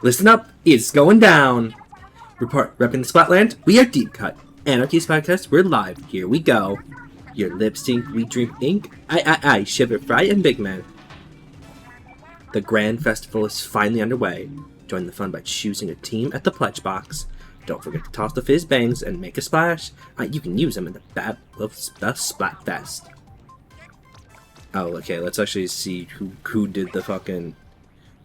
Listen up, it's going down. Report, repping the Splatland, we are Deep Cut. Anarchy's podcast, we're live. Here we go. Your lip sync, we drink ink. I, shiver, fry, and big man. The grand festival is finally underway. Join the fun by choosing a team at the pledge box. Don't forget to toss the fizz bangs and make a splash. You can use them in the Battle of the Splatfest. Oh, okay, let's actually see who did the fucking...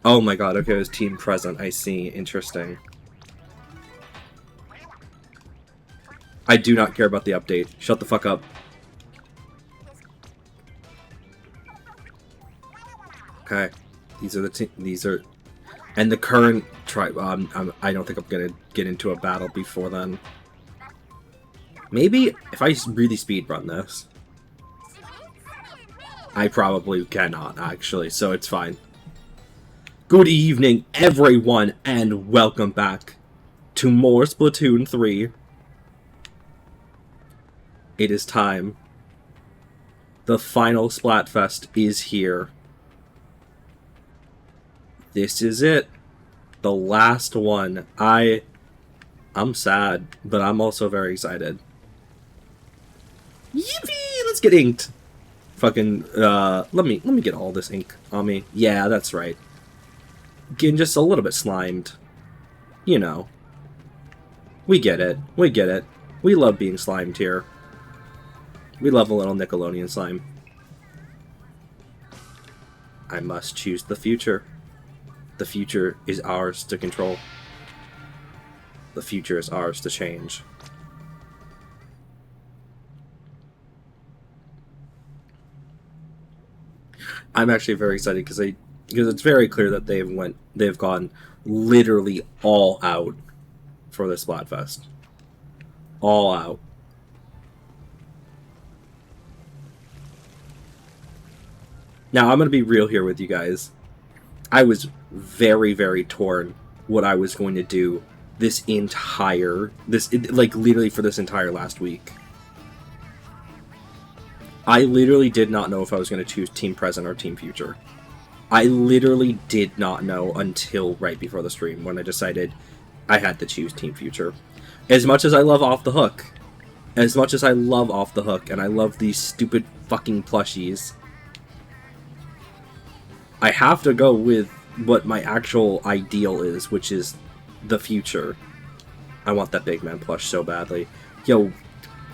Oh my god, okay, it was team present, I see, interesting. I do not care about the update. Shut the fuck up. Okay, these are the and the current tribe. I don't think I'm gonna get into a battle before then. Maybe if I really speed run this, I probably cannot actually, so it's fine. Good evening, everyone, and welcome back to more Splatoon 3. It is time. The final Splatfest is here. This is it. The last one. I'm sad, but I'm also very excited. Yippee! Let's get inked. Fucking, let me get all this ink on me. Yeah, that's right. Getting just a little bit slimed. You know. We get it. We get it. We love being slimed here. We love a little Nickelodeon slime. I must choose the future. The future is ours to control. The future is ours to change. I'm actually very excited because it's very clear that they've gone literally all out for this Splatfest. All out. Now, I'm going to be real here with you guys. I was very, very torn what I was going to do literally for this entire last week. I literally did not know if I was going to choose Team Present or Team Future. I literally did not know until right before the stream when I decided I had to choose Team Future. As much as I love Off the Hook, and I love these stupid fucking plushies, I have to go with what my actual ideal is, which is the future. I want that big man plush so badly. Yo,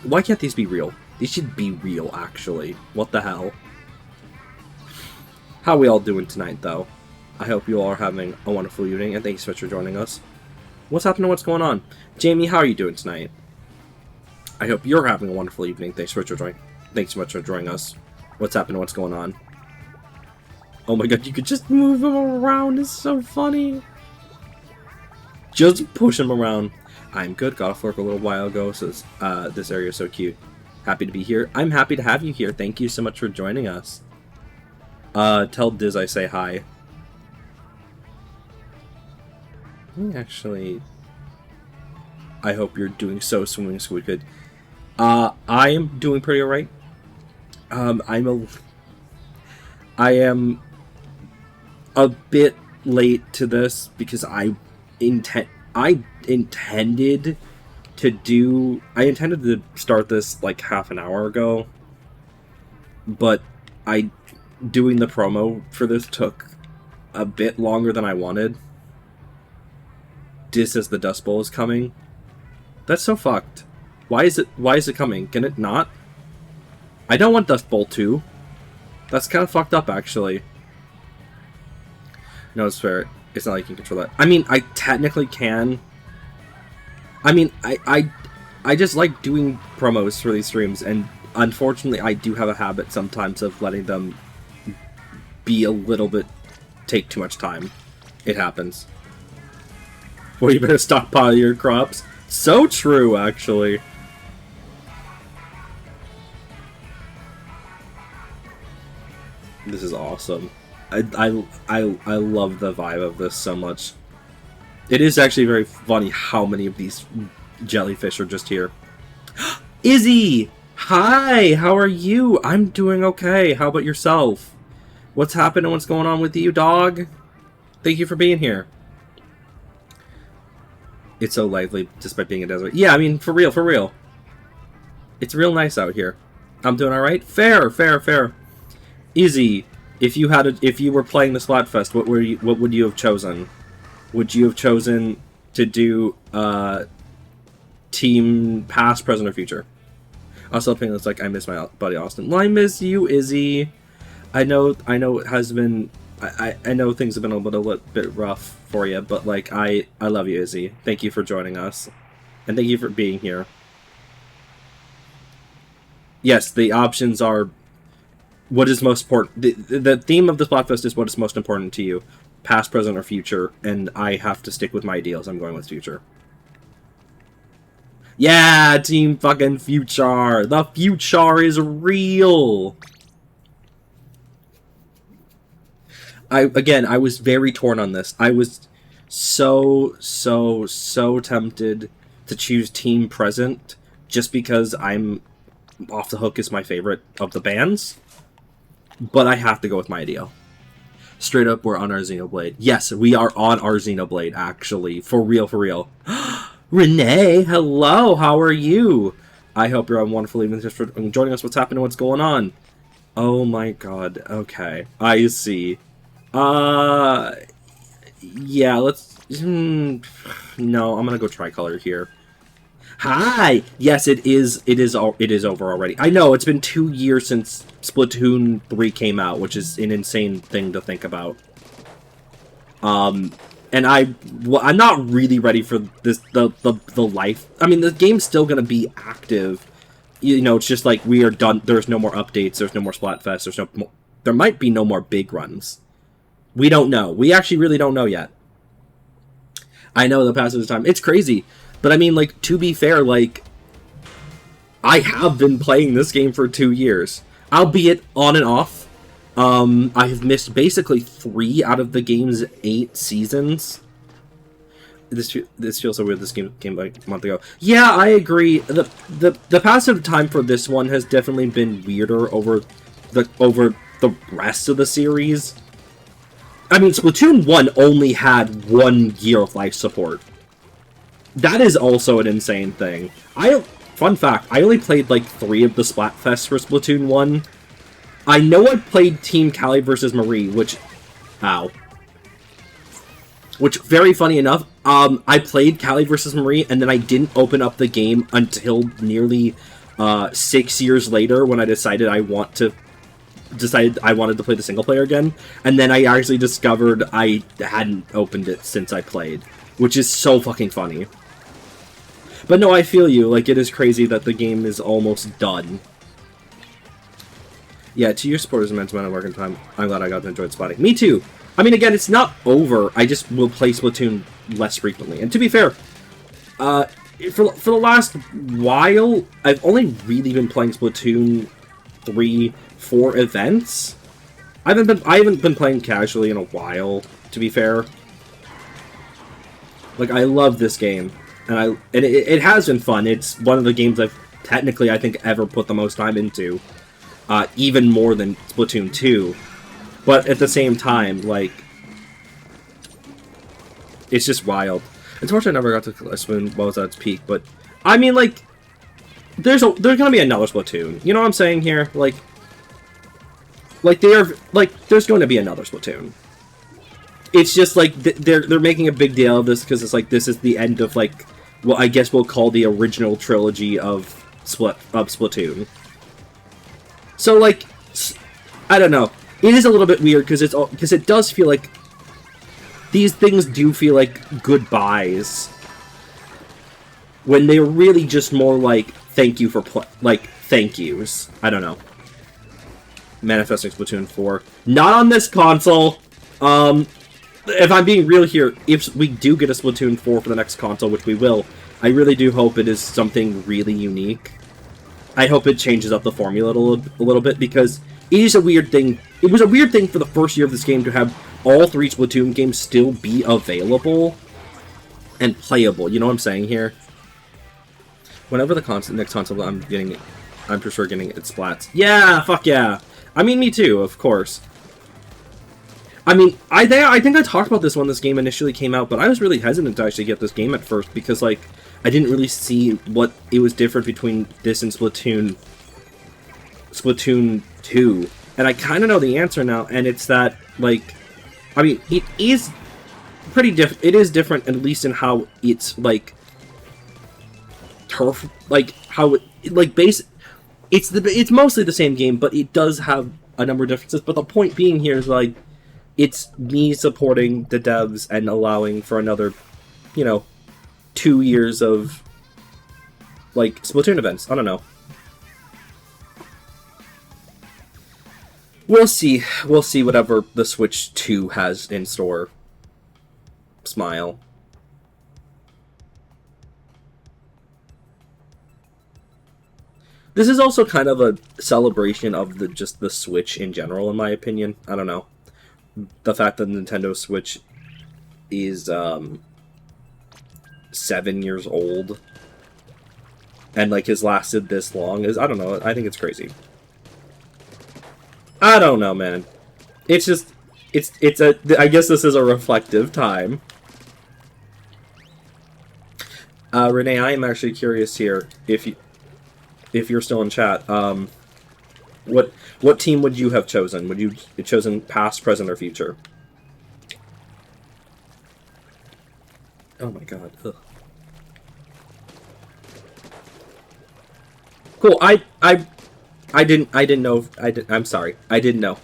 why can't these be real? These should be real, actually. What the hell? How are we all doing tonight, though? I hope you all are having a wonderful evening, and thanks so much for joining us. What's happening? What's going on? Jamie, how are you doing tonight? I hope you're having a wonderful evening. Thanks so much for joining us. What's happening? What's going on? Oh my god, you could just move him around. It's so funny. Just push him around. I'm good. Got off work a little while ago, so this area is so cute. Happy to be here. I'm happy to have you here. Thank you so much for joining us. Tell Diz I say hi. Actually, I hope you're doing so good. I am doing pretty alright. I am a bit late to this because I intended to start this like half an hour ago, but doing the promo for this took a bit longer than I wanted. Diz says the Dust Bowl is coming. That's so fucked. Why is it coming? Can it not? I don't want Dust Bowl 2. That's kind of fucked up, actually. No, it's fair. It's not like you can control that. I mean, I technically can. I mean, I just like doing promos for these streams, and unfortunately, I do have a habit sometimes of letting them be a little bit... take too much time. It happens. Well, you better stockpile your crops. So true, actually. This is awesome. I love the vibe of this so much. It is actually very funny how many of these jellyfish are just here. Izzy! Hi! How are you? I'm doing okay. How about yourself? What's happening? What's going on with you, dog? Thank you for being here. It's so lively, despite being a desert. Yeah, I mean, for real, for real. It's real nice out here. I'm doing all right. Fair, fair, fair. Easy. If you were playing the Splatfest, what would you have chosen? Would you have chosen to do team past, present, or future? Also, thinking it's like I miss my buddy Austin. Well, I miss you, Izzy. I know it has been. I know things have been a little bit rough for you, but like I love you, Izzy. Thank you for joining us, and thank you for being here. Yes, the options are what is most important. The theme of the Splatfest is what is most important to you, past, present, or future, and I have to stick with my ideals. I'm going with future. Yeah, team fucking future. The future is real. I was very torn on this. I was so tempted to choose team present just because I'm Off the Hook is my favorite of the bands. But I have to go with my ideal. Straight up, we're on our Xenoblade. Yes, we are on our Xenoblade, actually. For real, for real. Renee, hello, how are you? I hope you're on wonderful evening just for joining us. What's happening? What's going on? Oh my god, okay. I see. Yeah, let's... no, I'm gonna go tricolor here. Hi! Yes, it is over already. I know, it's been 2 years since Splatoon 3 came out, which is an insane thing to think about. And I'm not really ready for this, the life. I mean, the game's still gonna be active. You know, it's just like, we are done, there's no more updates, there's no more Splatfest, there might be no more big runs. We don't know. We actually really don't know yet. I know the passage of time. It's crazy. But I mean, like, to be fair, like, I have been playing this game for 2 years. Albeit on and off. I have missed basically 3 out of the game's 8 seasons. This feels so weird. This game came like a month ago. Yeah, I agree. The passage of time for this one has definitely been weirder over the rest of the series. I mean, Splatoon 1 only had 1 year of life support. That is also an insane thing. Fun fact, I only played like 3 of the Splatfests for Splatoon 1. I know I played Team Callie versus Marie, which... Ow. Which, very funny enough, I played Callie versus Marie, and then I didn't open up the game until nearly 6 years later when I decided I wanted to play the single player again, and then I actually discovered I hadn't opened it since I played, which is so fucking funny. But no, I feel you, like, it is crazy that the game is almost done. Yeah, 2 years support is immense amount of work and time. I'm glad I got to enjoy spotting. Me too! I mean, again, it's not over, I just will play Splatoon less frequently. And to be fair, for the last while, I've only really been playing Splatoon 3 for events. I haven't been playing casually in a while, to be fair. Like, I love this game, and it has been fun. It's one of the games I've technically, I think, ever put the most time into, even more than Splatoon 2. But at the same time, like, it's just wild. Unfortunately, I never got to Splatoon while it was at its peak, but I mean, like, there's gonna be another Splatoon. You know what I'm saying here? Like there's going to be another Splatoon. It's just like they're making a big deal of this because it's like this is the end of, like, what I guess we'll call the original trilogy of Splatoon. So, like, I don't know. It is a little bit weird because it does feel like these things do feel like goodbyes when they're really just more like thank you for thank yous. I don't know. Manifesting Splatoon 4. Not on this console. If I'm being real here, if we do get a Splatoon 4 for the next console, which we will, I really do hope it is something really unique. I hope it changes up the formula a little bit, because it is a weird thing. It was a weird thing for the first year of this game to have all 3 Splatoon games still be available and playable. You know what I'm saying here? Whenever the next console I'm for sure getting it Splats. Yeah, fuck yeah. I mean, me too, of course. I mean, I think I talked about this when this game initially came out, but I was really hesitant to actually get this game at first because, like, I didn't really see what it was different between this and Splatoon 2. And I kind of know the answer now, and it's that, like, I mean, it is pretty different. It is different, at least in how it's, like, turf, like, how it, like, it's mostly the same game, but it does have a number of differences. But the point being here is, like, it's me supporting the devs and allowing for another, 2 years of, like, Splatoon events. I don't know. We'll see. We'll see whatever the Switch 2 has in store. Smile. This is also kind of a celebration of just the Switch in general, in my opinion. I don't know. The fact that Nintendo Switch is 7 years old and, like, has lasted this long is, I don't know, I think it's crazy. I don't know, man. It's just, I guess this is a reflective time. Renee, I am actually curious here, if you're still in chat, what team would you have chosen? Would you have chosen past, present, or future? Oh my god. Ugh. Cool. I didn't know. I'm sorry. I didn't know.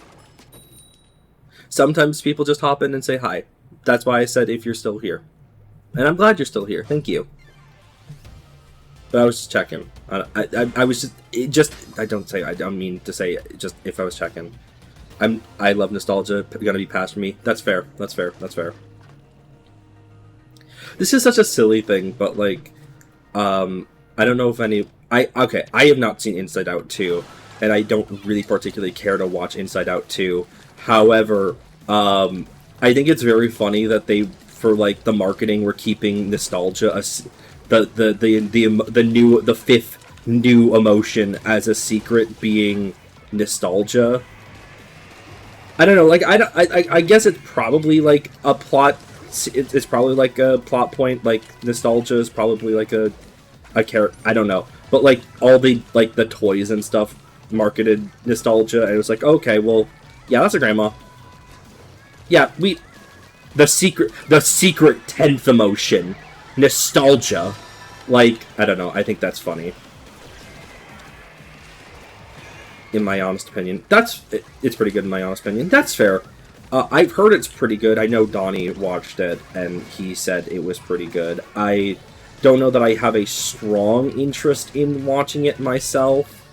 Sometimes people just hop in and say hi. That's why I said if you're still here. And I'm glad you're still here. Thank you. But I was just checking. I was I don't mean to say just if I was checking. I love nostalgia. Gonna be past for me. That's fair. That's fair. That's fair. This is such a silly thing, but, like, I don't know if any... I have not seen Inside Out 2, and I don't really particularly care to watch Inside Out 2. However, I think it's very funny that they, for, like, the marketing, were keeping nostalgia, the fifth new emotion as a secret being nostalgia. I don't know, like, I guess it's probably, like, a plot... It's probably, like, a plot point, like, nostalgia is probably, like, a character... I don't know. But, like, all the, like, the toys and stuff marketed nostalgia, and it was like, okay, well, yeah, that's a grandma. Yeah, the secret 10th emotion. Nostalgia. Like, I don't know, I think that's funny. In my honest opinion. It's pretty good in my honest opinion. That's fair. I've heard it's pretty good. I know Donnie watched it, and he said it was pretty good. I don't know that I have a strong interest in watching it myself.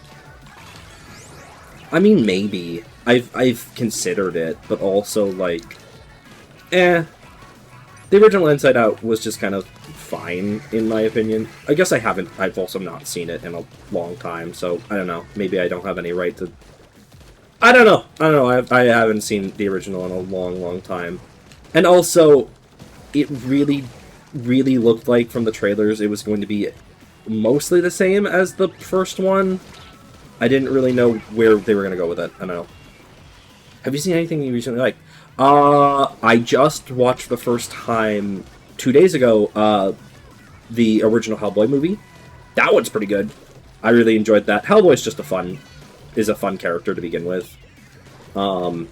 I mean, maybe. I've considered it, but also, like, the original Inside Out was just kind of fine, in my opinion. I guess I've also not seen it in a long time, so I don't know. Maybe I don't have any right to... I don't know. I haven't seen the original in a long, long time. And also, it really, really looked like from the trailers it was going to be mostly the same as the first one. I didn't really know where they were going to go with it. I don't know. Have you seen anything you recently liked? I just watched the first time 2 days ago, the original Hellboy movie. That one's pretty good. I really enjoyed that. Hellboy's just a fun character to begin with. I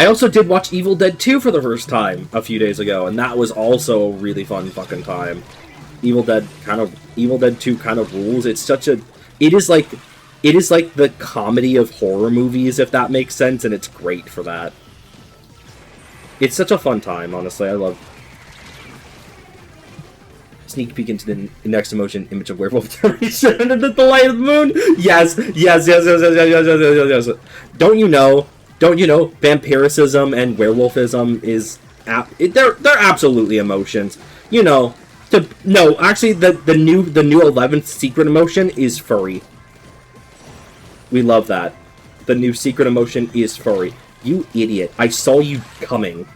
also did watch Evil Dead 2 for the first time a few days ago, and that was also a really fun fucking time. Evil Dead 2 kind of rules. It is like the comedy of horror movies, if that makes sense, and it's great for that. It's such a fun time, honestly. I love... Sneak peek into the next emotion image of werewolf generation under the light of the moon. Yes. Don't you know vampirism and werewolfism is they're absolutely emotions. Actually the new 11th secret emotion is furry. We love that. The new secret emotion is furry. You idiot. I saw you coming.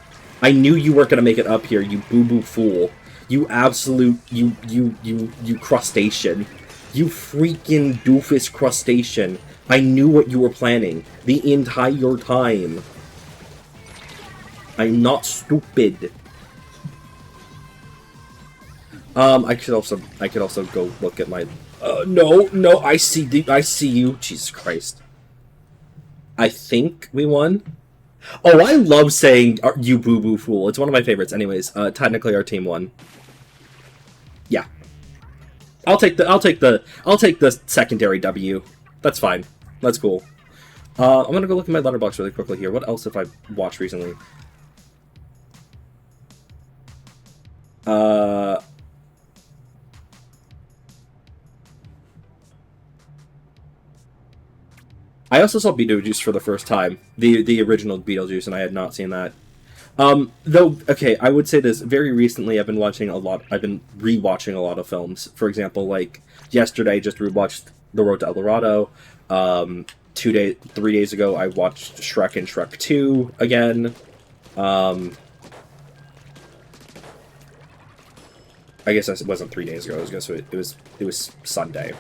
I knew you weren't gonna make it up here, you boo-boo fool. You absolute, you crustacean. You freaking doofus crustacean. I knew what you were planning the entire time. I'm not stupid. I could also go look at my. No, I see you. Jesus Christ. I think we won. Oh, I love saying "you boo boo fool." It's one of my favorites. Anyways, technically our team won. Yeah, I'll take the secondary W. That's fine. That's cool. I'm gonna go look at my letterbox really quickly here. What else have I watched recently? I also saw Beetlejuice for the first time, the original Beetlejuice, and I had not seen that. Though, okay, I would say this. Very recently, I've been rewatching a lot of films. For example, like yesterday, I just rewatched The Road to El Dorado. 3 days ago, I watched Shrek and Shrek 2 again. I guess it wasn't 3 days ago. It was Sunday.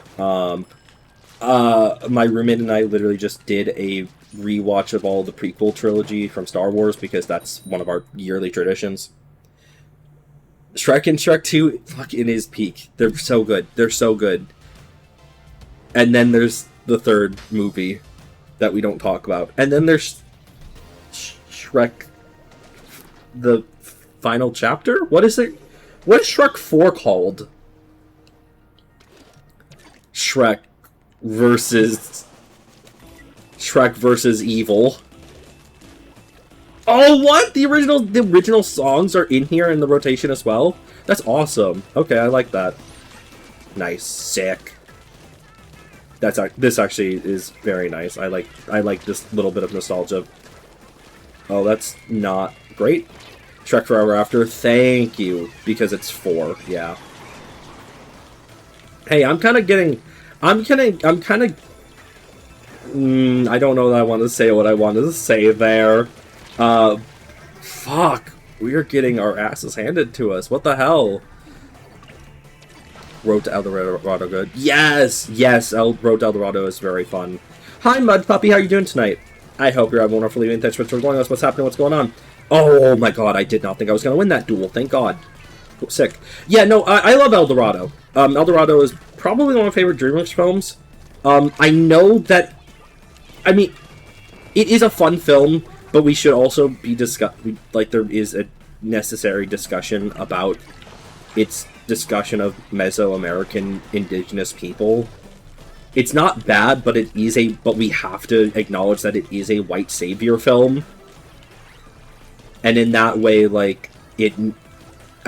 My roommate and I literally just did a rewatch of all the prequel trilogy from Star Wars because that's one of our yearly traditions. Shrek and Shrek 2 fucking is peak. They're so good. They're so good. And then there's the third movie that we don't talk about. And then there's Shrek the final chapter? What is it? What is Shrek 4 called? Shrek versus Evil. Oh, what? The original songs are in here in the rotation as well? That's awesome. Okay, I like that. Nice. Sick. This actually is very nice. I like this little bit of nostalgia. Oh, that's not great. Shrek Forever After. Thank you, because it's 4. Yeah. Hey, I don't know that I want to say what I wanted to say there. Fuck. We are getting our asses handed to us. What the hell? Road to El Dorado good. Yes! Road to El Dorado is very fun. Hi, Mud Puppy, how are you doing tonight? I hope you're having a wonderful evening. Thanks for joining us. What's happening? What's going on? Oh my god, I did not think I was going to win that duel. Thank god. Oh, sick. Yeah, no, I love El Dorado. El Dorado is probably one of my favorite DreamWorks films. I know that... I mean, it is a fun film, but we should also be there is a necessary discussion about its discussion of Mesoamerican indigenous people. It's not bad, but but we have to acknowledge that it is a white savior film. And in that way, like, I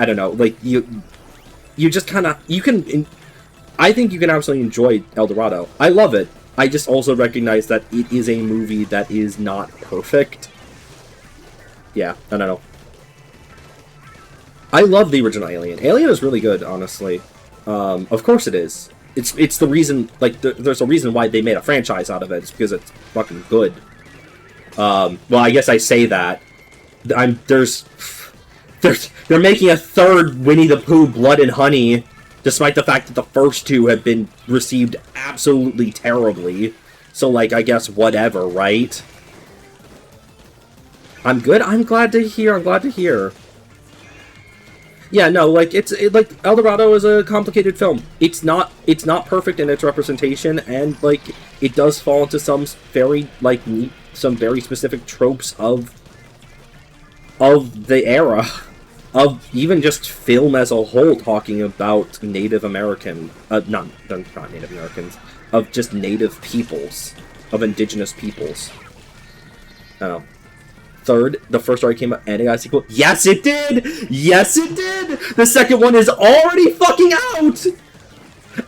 don't know, like, you just kind of, I think you can absolutely enjoy El Dorado. I love it. I just also recognize that it is a movie that is not perfect. Yeah, I don't know. I love the original Alien. Alien is really good, honestly. Of course it is. It's the reason, like, there's a reason why they made a franchise out of it. It's because it's fucking good. Well, I guess I say that. They're making a third Winnie the Pooh Blood and Honey, despite the fact that the first two have been received absolutely terribly. So, like, I guess whatever, right? I'm good. I'm glad to hear. Yeah, no, like, like, El Dorado is a complicated film. It's not perfect in its representation, and, like, it does fall into some very specific tropes of the era. Of even just film as a whole, talking about Native American, not Native Americans, of just Native peoples, of indigenous peoples. I don't know. Third, the first already came out, and it got a sequel. Yes, it did! Yes, it did! The second one is already fucking out!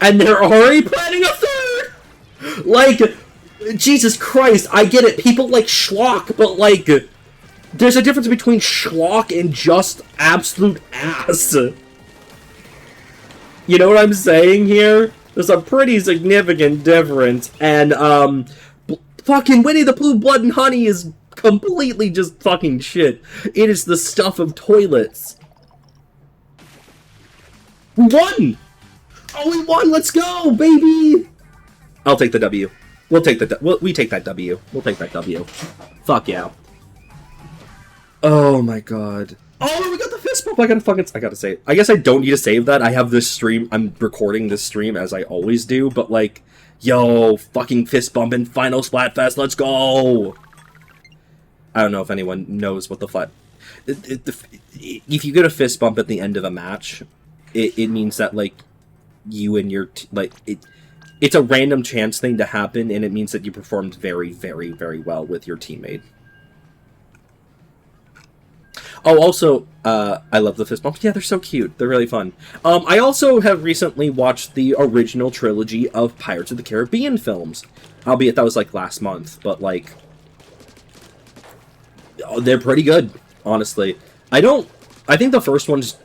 And they're already planning a third! Like, Jesus Christ, I get it, people like schlock, but like... There's a difference between schlock and just absolute ass. You know what I'm saying here? There's a pretty significant difference. And, fucking Winnie the Pooh Blood and Honey is completely just fucking shit. It is the stuff of toilets. We won! Oh, we won! Let's go, baby! I'll take the W. We take that W. We'll take that W. Fuck yeah. Oh my god. Oh, we got the fist bump! I gotta save. I guess I don't need to save that. I have this stream. I'm recording this stream as I always do, but like, yo, fucking fist bump in Final Splatfest, let's go! I don't know if anyone knows what the flat... if you get a fist bump at the end of a match, it means that, like, you and your... it's a random chance thing to happen, and it means that you performed very, very, very well with your teammate. Oh, also, I love the fist bumps. Yeah, they're so cute. They're really fun. I also have recently watched the original trilogy of Pirates of the Caribbean films. Albeit that was, like, last month. But, like, they're pretty good, honestly. I think the first one's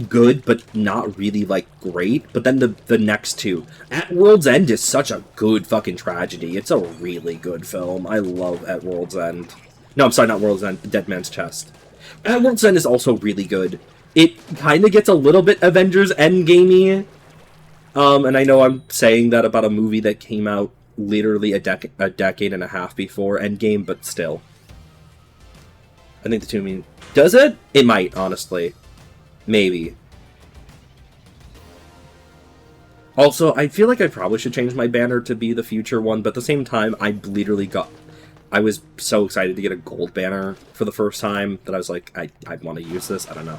good, but not really, like, great. But then the next two. At World's End is such a good fucking tragedy. It's a really good film. I love At World's End. No, I'm sorry, not World's End. Dead Man's Chest. At World's End is also really good. It kind of gets a little bit Avengers Endgame-y. And I know I'm saying that about a movie that came out literally a decade and a half before Endgame, but still. I think the two mean... Does it? It might, honestly. Maybe. Also, I feel like I probably should change my banner to be the future one, but at the same time, I literally got... I was so excited to get a gold banner for the first time that I was like, I want to use this. I don't know.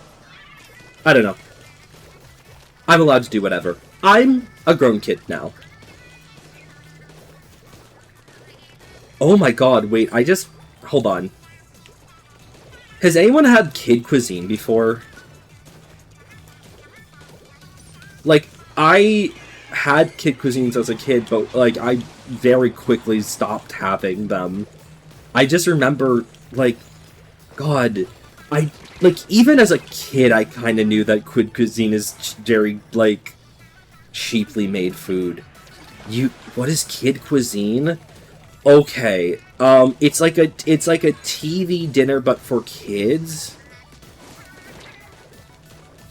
I don't know. I'm allowed to do whatever. I'm a grown kid now. Oh my god, wait, hold on. Has anyone had kid cuisine before? Like, I had kid cuisines as a kid, but, like, I very quickly stopped having them. I just remember, like, God, even as a kid, I kind of knew that kid cuisine is very, like, cheaply made food. What is kid cuisine? Okay, it's like a TV dinner, but for kids?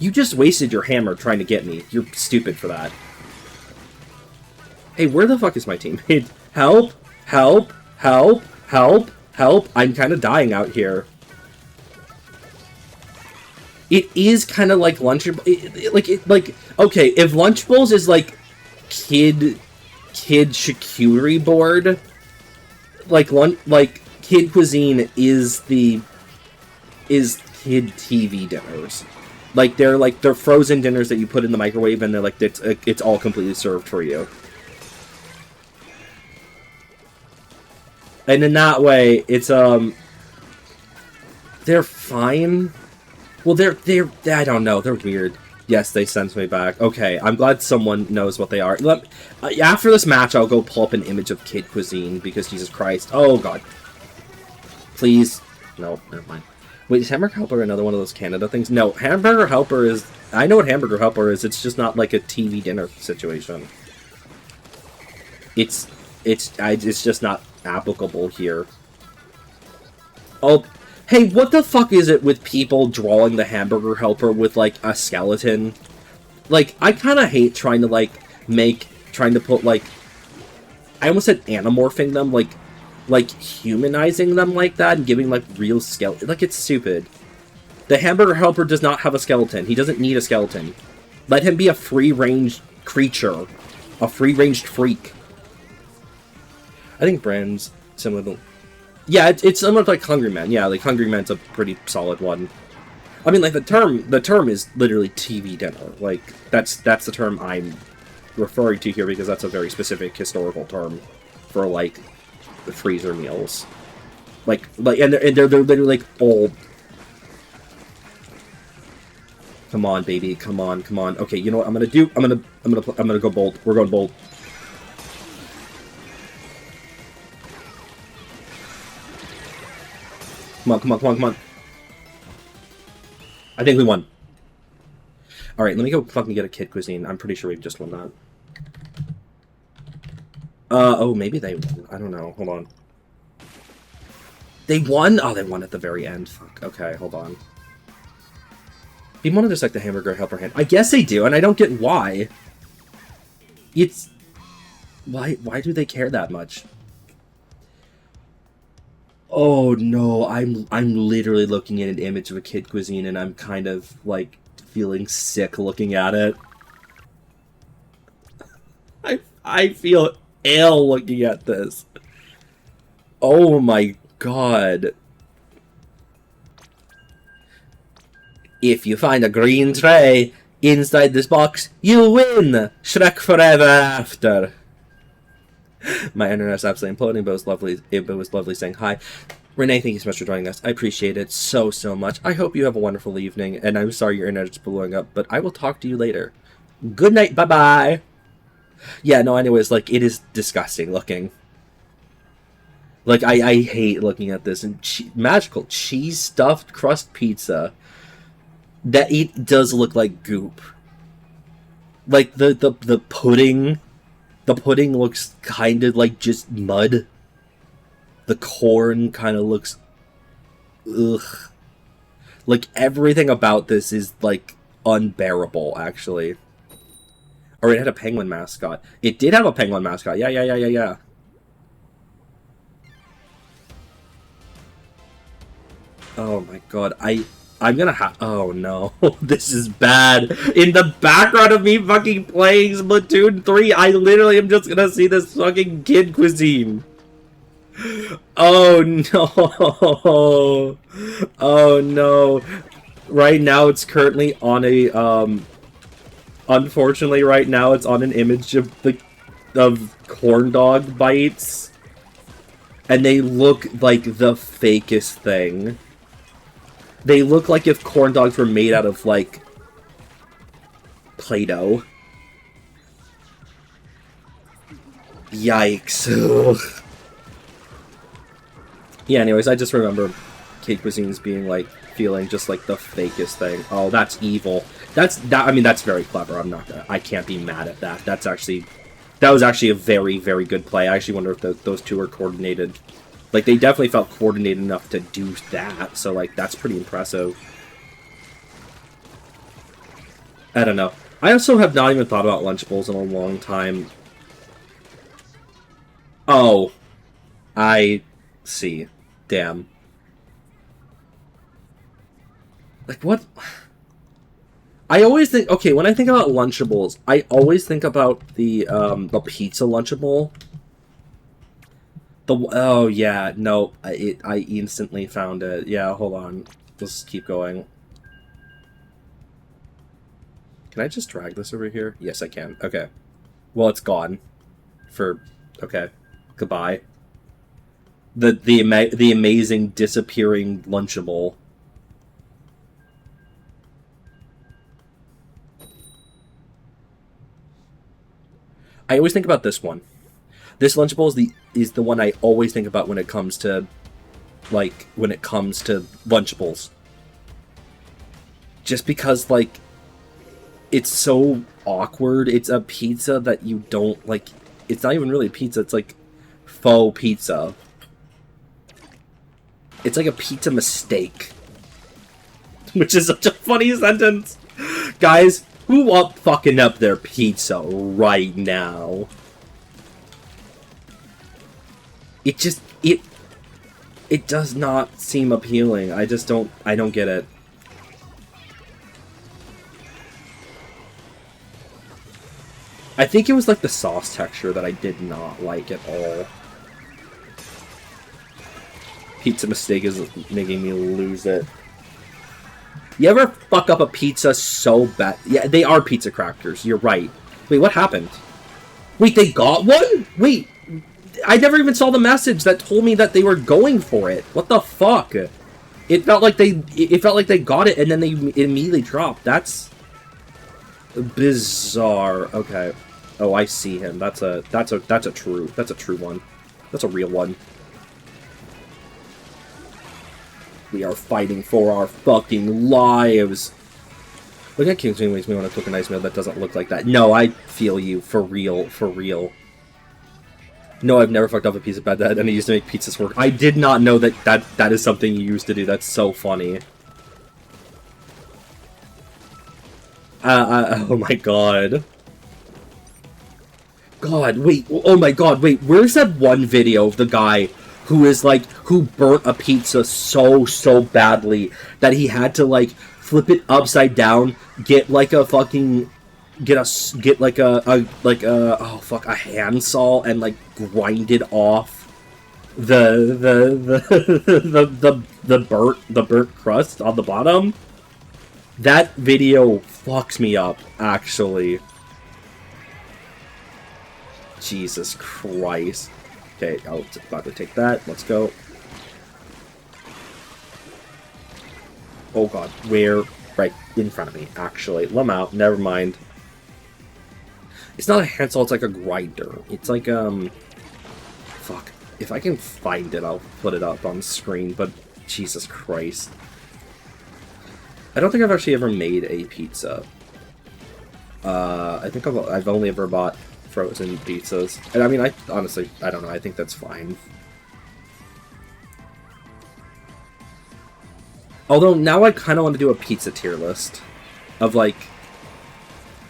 You just wasted your hammer trying to get me. You're stupid for that. Hey, where the fuck is my teammate? Help! Help! Help! Help! Help! I'm kind of dying out here. It is kind of like Lunchables. Okay, if Lunchables is like kid charcuterie board, like kid cuisine is kid TV dinners. Like they're frozen dinners that you put in the microwave and they're like it's all completely served for you. And in that way, it's they're fine. Well, they're I don't know, they're weird. Yes, they sent me back. Okay, I'm glad someone knows what they are. After this match, I'll go pull up an image of kid cuisine because Jesus Christ. Oh god. Please. No, never mind. Wait, is Hamburger Helper another one of those Canada things? No, Hamburger Helper is... I know what Hamburger Helper is. It's just not like a TV dinner situation. It's just not applicable here. Oh, hey, what the fuck is it with people drawing the Hamburger Helper with, like, a skeleton? Like, I kind of hate trying to, like, trying to put, like... I almost said anamorphing them, like humanizing them like that and giving, like, real skeleton. Like, it's stupid. The Hamburger Helper does not have a skeleton. He doesn't need a skeleton. Let him be a free-range creature. A free-ranged freak. I think Brand's similar to... Yeah, it's similar to, like, Hungry Man. Yeah, like, Hungry Man's a pretty solid one. I mean, like, the term is literally TV dinner. Like, that's the term I'm referring to here because that's a very specific historical term for, like, the freezer meals. And they're literally, like, old. Come on, baby. Come on, come on. Okay, you know what I'm gonna do? I'm gonna go bold. We're going bold. Come on, come on, come on, come on. I think we won. Alright, let me go fucking get a kid cuisine. I'm pretty sure we just won that. Oh, maybe they won. I don't know. Hold on. They won? Oh, they won at the very end. Fuck. Okay, hold on. People want to just like the Hamburger Helper hand. I guess they do, and I don't get why. It's... Why do they care that much? Oh no, I'm literally looking at an image of a kid cuisine and I'm kind of like feeling sick looking at it. I feel ill looking at this. Oh my god. If you find a green tray inside this box, you win! Shrek forever after. My internet's absolutely imploding, but it was lovely saying hi. Renee, thank you so much for joining us. I appreciate it so much. I hope you have a wonderful evening, and I'm sorry your internet is blowing up, but I will talk to you later. Good night, bye-bye! Yeah, no, anyways, like, it is disgusting looking. Like, I hate looking at this. And magical cheese-stuffed crust pizza. That it does look like goop. Like, the pudding... The pudding looks kind of like just mud. The corn kind of looks... Ugh. Like, everything about this is, like, unbearable, actually. Or it had a penguin mascot. It did have a penguin mascot. Yeah. Oh my god, I'm gonna have... Oh no, this is bad. In the background of me fucking playing Splatoon 3, I literally am just gonna see this fucking kid cuisine. Oh no. Oh no. Right now it's currently on a, unfortunately right now it's on an image of corn dog bites. And they look like the fakest thing. They look like if corn dogs were made out of, like, Play-Doh. Yikes. Ugh. Yeah, anyways, I just remember kid cuisines being, like, feeling just like the fakest thing. Oh, that's evil. I mean, that's very clever. I can't be mad at that. That was actually a very, very good play. I actually wonder if those two are coordinated. Like, they definitely felt coordinated enough to do that, so, like, that's pretty impressive. I don't know. I also have not even thought about Lunchables in a long time. Oh. I see. Damn. Like, what? I always think... Okay, when I think about Lunchables, I always think about the pizza Lunchable. Oh, yeah, no, I instantly found it. Yeah, hold on. Let's keep going. Can I just drag this over here? Yes, I can. Okay. Well, it's gone. Okay. Goodbye. The amazing disappearing Lunchable. I always think about this one. This Lunchable is the one I always think about when it comes to Lunchables. Just because, like, it's so awkward. It's a pizza that you don't, like, it's not even really pizza, it's like faux pizza. It's like a pizza mistake. Which is such a funny sentence. Guys, who want fucking up their pizza right now? It just, it does not seem appealing. I don't get it. I think it was like the sauce texture that I did not like at all. Pizza mistake is making me lose it. You ever fuck up a pizza so bad? Yeah, they are pizza crackers. You're right. Wait, what happened? Wait, they got one? Wait. I never even saw the message that told me that they were going for it. What the fuck? It felt like they got it and then they immediately dropped. That's bizarre. Okay. Oh, I see him. That's a true one. That's a real one. We are fighting for our fucking lives. Look at King's Wing makes me want to cook a nice meal that doesn't look like that. No, I feel you. For real. For real. No, I've never fucked up a piece of bad that, and I used to make pizzas work. I did not know that is something you used to do. That's so funny. Oh my god. God, wait. Oh my god, wait. Where's that one video of the guy who burnt a pizza so badly that he had to like flip it upside down, get like a fucking get like a oh fuck, a handsaw and like grind it off the burnt crust on the bottom. That video fucks me up, actually. Jesus Christ. Okay, I'll about to take that. Let's go. Oh god, where? Right in front of me, actually. Lamau, never mind. It's not a handsaw, it's like a grinder. It's like, fuck. If I can find it, I'll put it up on screen, but Jesus Christ. I don't think I've actually ever made a pizza. I think I've only ever bought frozen pizzas. And I mean, I honestly, I don't know, I think that's fine. Although, now I kind of want to do a pizza tier list of, like,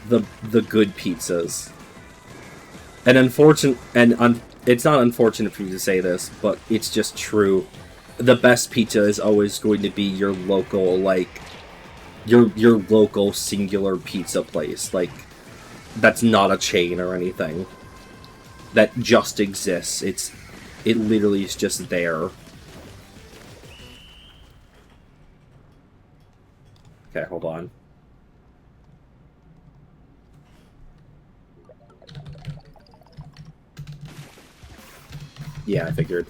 the good pizzas. And it's not unfortunate for me to say this, but it's just true. The best pizza is always going to be your local, like, your local singular pizza place. Like, that's not a chain or anything. That just exists. It literally is just there. Okay, hold on. Yeah, I figured.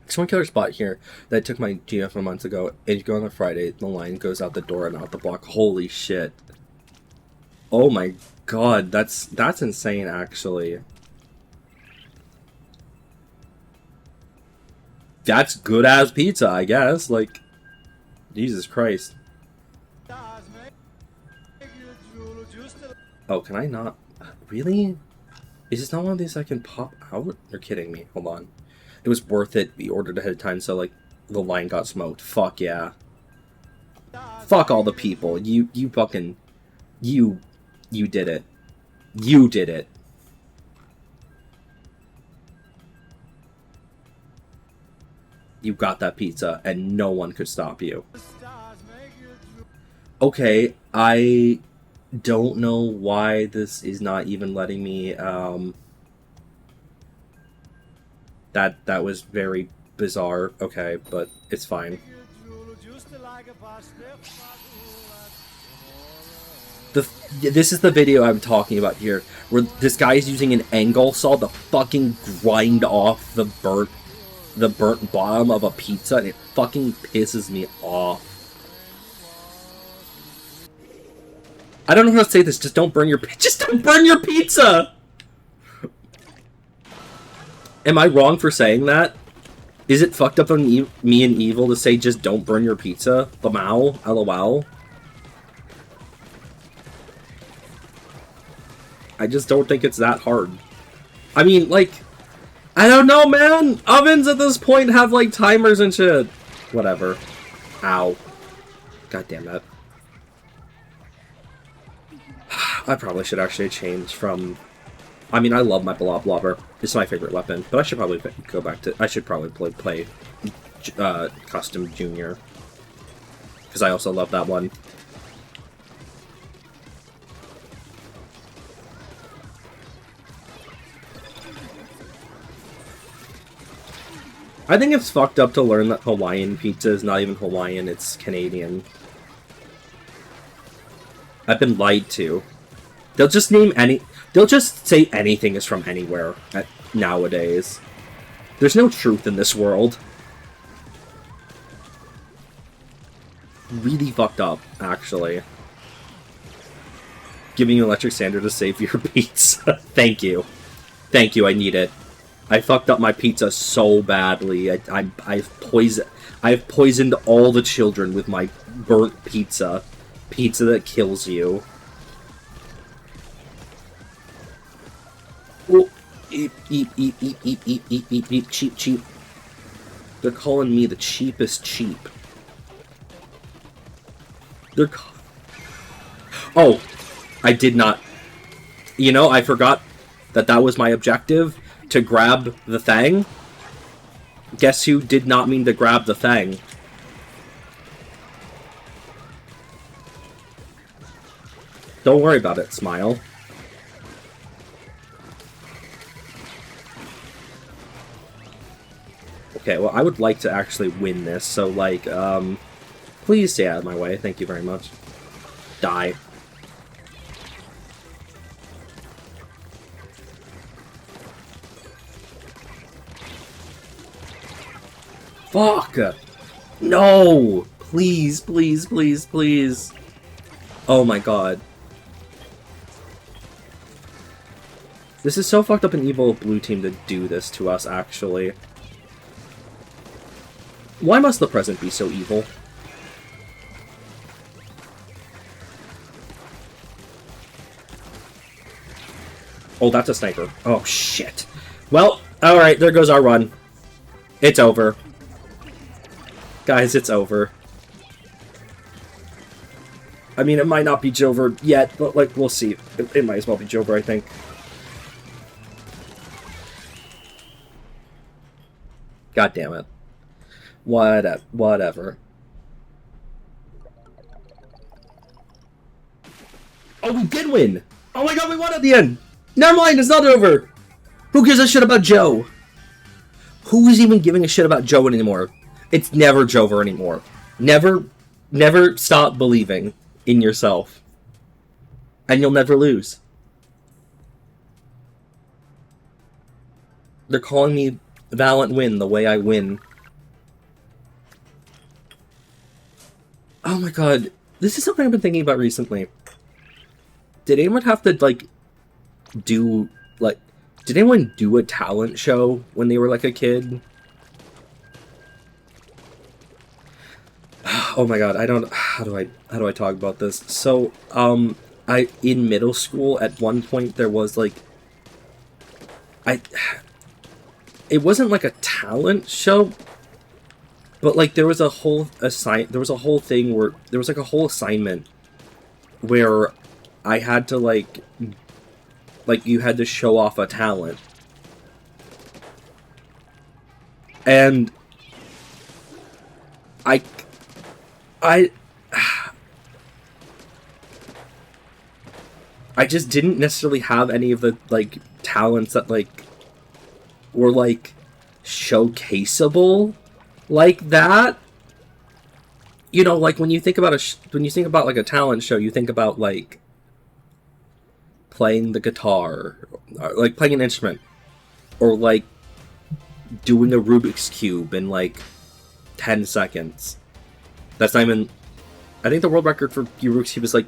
There's one killer spot here that I took my GF months ago, and you go on a Friday, the line goes out the door and out the block. Holy shit. Oh my god, that's insane, actually. That's good-ass pizza, I guess. Like, Jesus Christ. Oh, can I not? Really? Is this not one of these I can pop out? You're kidding me. Hold on. It was worth it. We ordered ahead of time, so, like, the line got smoked. Fuck yeah. Fuck all the people. You fucking... You did it. You did it. You got that pizza, and no one could stop you. Okay, I don't know why this is not even letting me, That was very bizarre. Okay, but it's fine. This is the video I'm talking about here, where this guy is using an angle saw to fucking grind off the burnt bottom of a pizza, and it fucking pisses me off. I don't know how to say this. Just don't burn your pizza. Am I wrong for saying that? Is it fucked up on me and evil to say just don't burn your pizza? Lamau, LOL. I just don't think it's that hard. I mean, like, I don't know, man! Ovens at this point have, like, timers and shit. Whatever. Ow. God damn it. I probably should actually change from... I mean, I love my Blob Blobber. It's my favorite weapon, but I should probably go back to... I should probably play Custom Junior. Because I also love that one. I think it's fucked up to learn that Hawaiian pizza is not even Hawaiian, it's Canadian. I've been lied to. They'll just they'll just say anything is from anywhere nowadays. There's no truth in this world. Really fucked up, actually. Giving you Electric Sander to save your pizza. Thank you. Thank you, I need it. I fucked up my pizza so badly. I've poisoned all the children with my burnt pizza. Pizza that kills you. Oh, eat, cheap. They're calling me the cheapest cheap. Oh, I did not. You know, I forgot that that was my objective, to grab the thing. Guess who did not mean to grab the thing? Don't worry about it, Smile. Okay, well, I would like to actually win this, so, like, please stay out of my way. Thank you very much. Die. Fuck! No! Please, please, please, please. Oh my god. This is so fucked up and evil of Blue Team to do this to us, actually. Why must the present be so evil? Oh, that's a sniper. Oh, shit. Well, alright, there goes our run. It's over. Guys, it's over. I mean, it might not be Jover yet, but, like, we'll see. It might as well be Jover, I think. God damn it. Whatever. Oh, we did win! Oh my god, we won at the end! Never mind, it's not over! Who gives a shit about Joe? Who is even giving a shit about Joe anymore? It's never Jover anymore. Never stop believing in yourself. And you'll never lose. They're calling me ValantWynn the way I win. Oh my god, this is something I've been thinking about recently. Did anyone have to, like, did anyone do a talent show when they were, like, a kid? Oh my god, how do I talk about this? So, in middle school, at one point, there was, like, it wasn't, like, a talent show, but, like, there was a whole thing where, there was, like, a whole assignment where I had to, like, you had to show off a talent. And I just didn't necessarily have any of the, like, talents that, like, were, like, showcaseable like that. You know, like, when you think about like, a talent show, you think about, like, playing the guitar, or, like, playing an instrument, or, like, doing a Rubik's Cube in, like, 10 seconds. That's not even... I think the world record for Rubik's Cube is, like,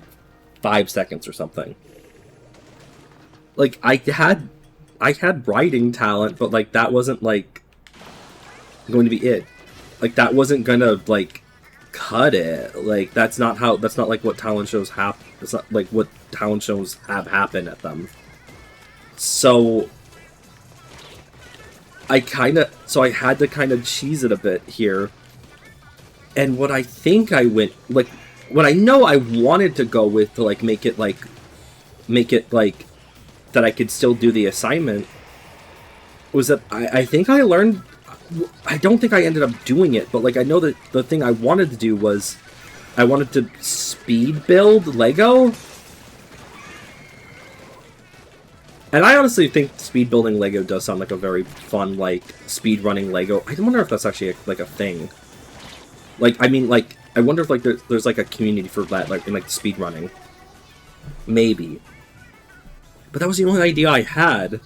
5 seconds or something. Like, I had writing talent, but, like, that wasn't, like, going to be it. Like, that wasn't gonna, like, cut it. Like, that's not, like, what talent shows have... It's not, like, what talent shows have happen at them. So... I had to kind of cheese it a bit here. And what I think I went... Like, what I know I wanted to go with to, like, make it, like, that I could still do the assignment was that I think I learned... I don't think I ended up doing it, but, like, I know that the thing I wanted to do was I wanted to speed build Lego. And I honestly think speed building Lego does sound like a very fun, like, speed running Lego. I wonder if that's actually, like, a thing. Like, I mean, like, I wonder if, like, there's like, a community for that, like, in, like, speed running. Maybe. But that was the only idea I had.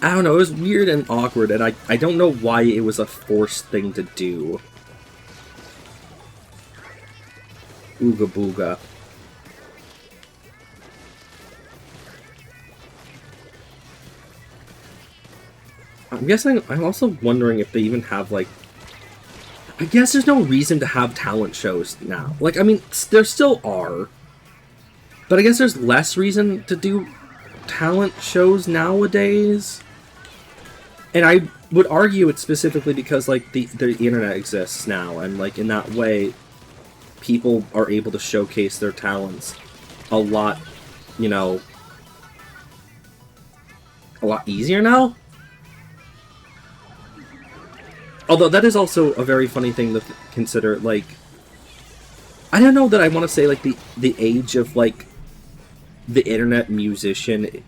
I don't know, it was weird and awkward, and I don't know why it was a forced thing to do. Ooga booga. I'm also wondering if they even have, like... I guess there's no reason to have talent shows now. Like, I mean, there still are. But I guess there's less reason to do talent shows nowadays. And would argue it's specifically because like the internet exists now, and like in that way, people are able to showcase their talents a lot, you know, a lot easier now. Although that is also a very funny thing to consider. Like, I don't know that I want to say like the age of like the internet musician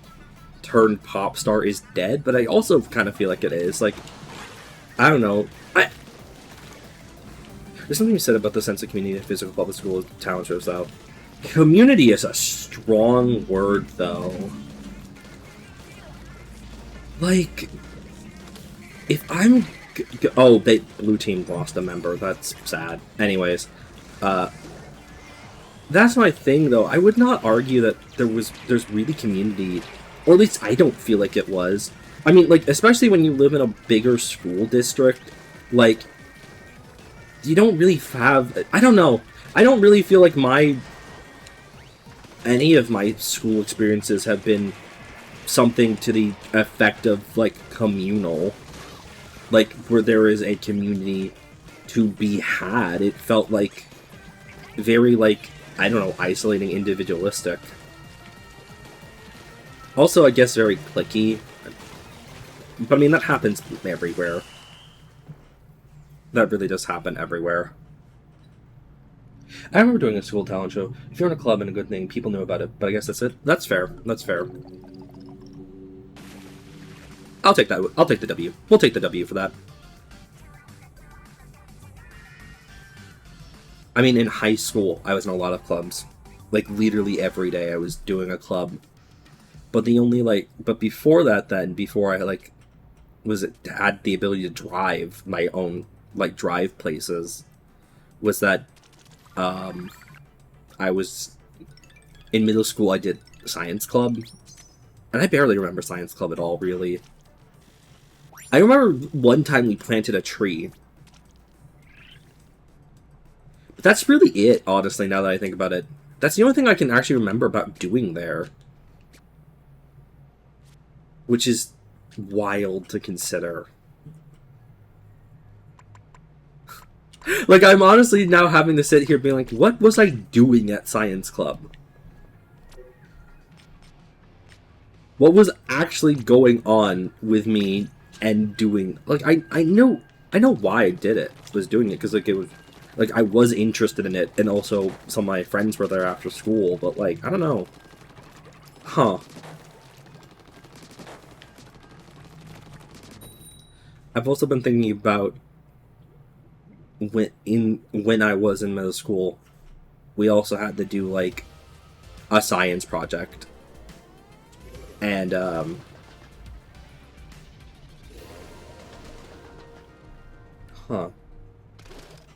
turned pop star is dead, but I also kind of feel like it is. Like, I don't know. There's something you said about the sense of community in physical public school talent shows, though. Community is a strong word, though. Like, if I'm... Oh, blue team lost a member. That's sad. Anyways, that's my thing, though. I would not argue that there's really community, or at least I don't feel like it was. I mean, like, especially when you live in a bigger school district, like, you don't really have... I don't know. I don't really feel like any of my school experiences have been something to the effect of, like, communal. Like, where there is a community to be had. It felt like very, like, I don't know, isolating, individualistic. Also, I guess very cliquey. But, I mean, that happens everywhere. That really does happen everywhere. I remember doing a school talent show. If you're in a club and a good thing, people know about it. But I guess that's it. That's fair. That's fair. I'll take that. I'll take the W. We'll take the W for that. I mean, in high school, I was in a lot of clubs. Like, literally every day I was doing a club. But the only, like... But before that, then, before I, like... had the ability to drive my own, like, drive places, was that, I was... In middle school, I did science club. And I barely remember science club at all, really. I remember one time we planted a tree. But that's really it, honestly, now that I think about it. That's the only thing I can actually remember about doing there. Which is wild to consider. Like, I'm honestly now having to sit here being like, what was I doing at science club? What was actually going on with me and doing... Like, I know why I did it. Was doing it because, like, it was... Like, I was interested in it, and also some of my friends were there after school, but, like, I don't know. Huh. I've also been thinking about when I was in middle school, we also had to do, like, a science project. And, huh.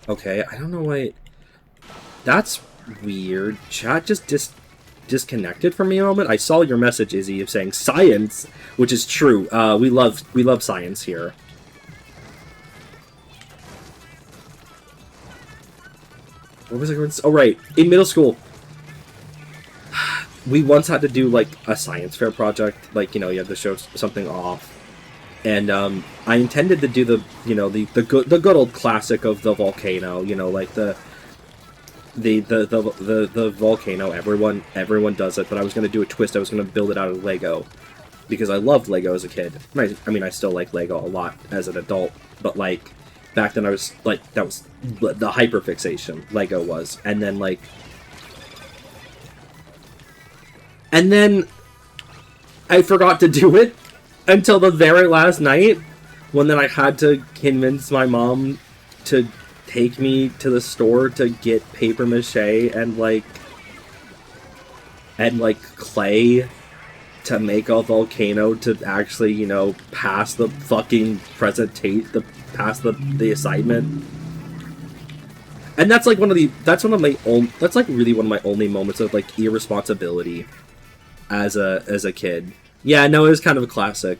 Okay, I don't know why... That's weird. Chat just disconnected for me a moment. I saw your message, Izzy, of saying science, which is true. We love science here. What was I going to say? Oh, right. In middle school, we once had to do, like, a science fair project. Like, you know, you had to show something off. And, I intended to do the, you know, the good old classic of the volcano, you know, like the volcano. Everyone does it, but I was going to do a twist. I was going to build it out of Lego. Because I loved Lego as a kid. I mean, I still like Lego a lot as an adult, but, like, back then I was, like, that was the hyperfixation Lego was. And then, like... And then I forgot to do it until the very last night, when then I had to convince my mom to take me to the store to get paper mache and, like, clay to make a volcano to actually, you know, pass the fucking pass the assignment. And that's like that's like really one of my only moments of, like, irresponsibility as a kid. Yeah, no, it was kind of a classic.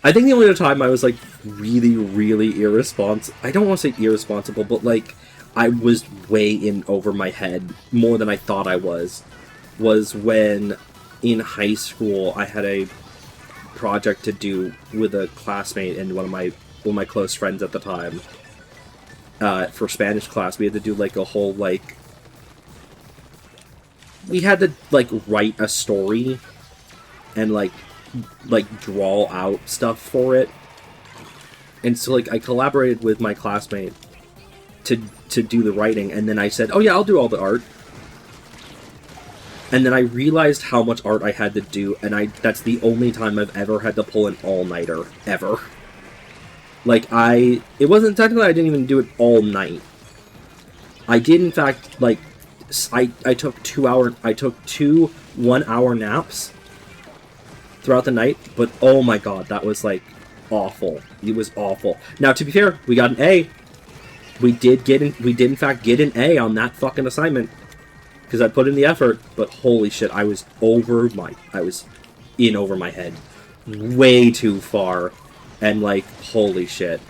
I think the only other time I was, like, really, really irresponsible... I don't want to say irresponsible, but, like, I was way in over my head more than I thought I was. was when in high school I had a project to do with a classmate and one of my close friends at the time. For Spanish class, we had to do like a whole like we had to like write a story and like draw out stuff for it. And so like I collaborated with my classmate to do the writing, and then I said, "Oh yeah, I'll do all the art." And then I realized how much art I had to do, and that's the only time I've ever had to pull an all-nighter, ever. Like, it wasn't technically I didn't even do it all night. I did, in fact, like, I took 2 1-hour naps throughout the night, but oh my god, that was, like, awful. It was awful. Now, to be fair, we got an A. We did, in fact, get an A on that fucking assignment. Because I put in the effort, but holy shit, I was in over my head. Way too far. And, like, holy shit.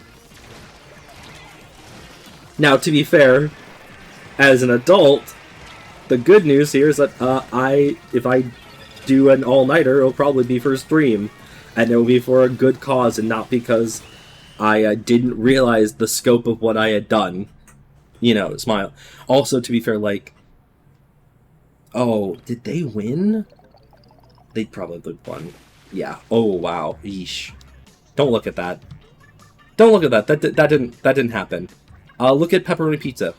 Now, to be fair, as an adult, the good news here is that, if I do an all-nighter, it'll probably be for stream. And it'll be for a good cause, and not because I didn't realize the scope of what I had done. You know, smile. Also, to be fair, like, oh, did they win? They probably won. Yeah. Oh, wow. Yeesh. Don't look at that. Don't look at that. That didn't happen. Look at pepperoni pizza.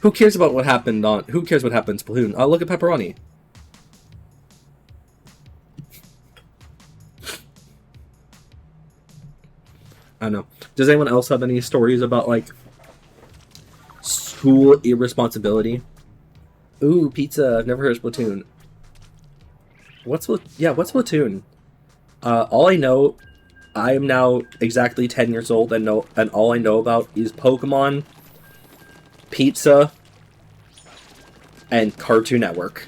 Who cares about what happened on... Who cares what happened in Splatoon? Look at pepperoni. I don't know. Does anyone else have any stories about, like, school irresponsibility? Ooh, pizza. I've never heard of Splatoon. What's Splatoon? All I know, I am now exactly 10 years old, and all I know about is Pokemon, pizza, and Cartoon Network.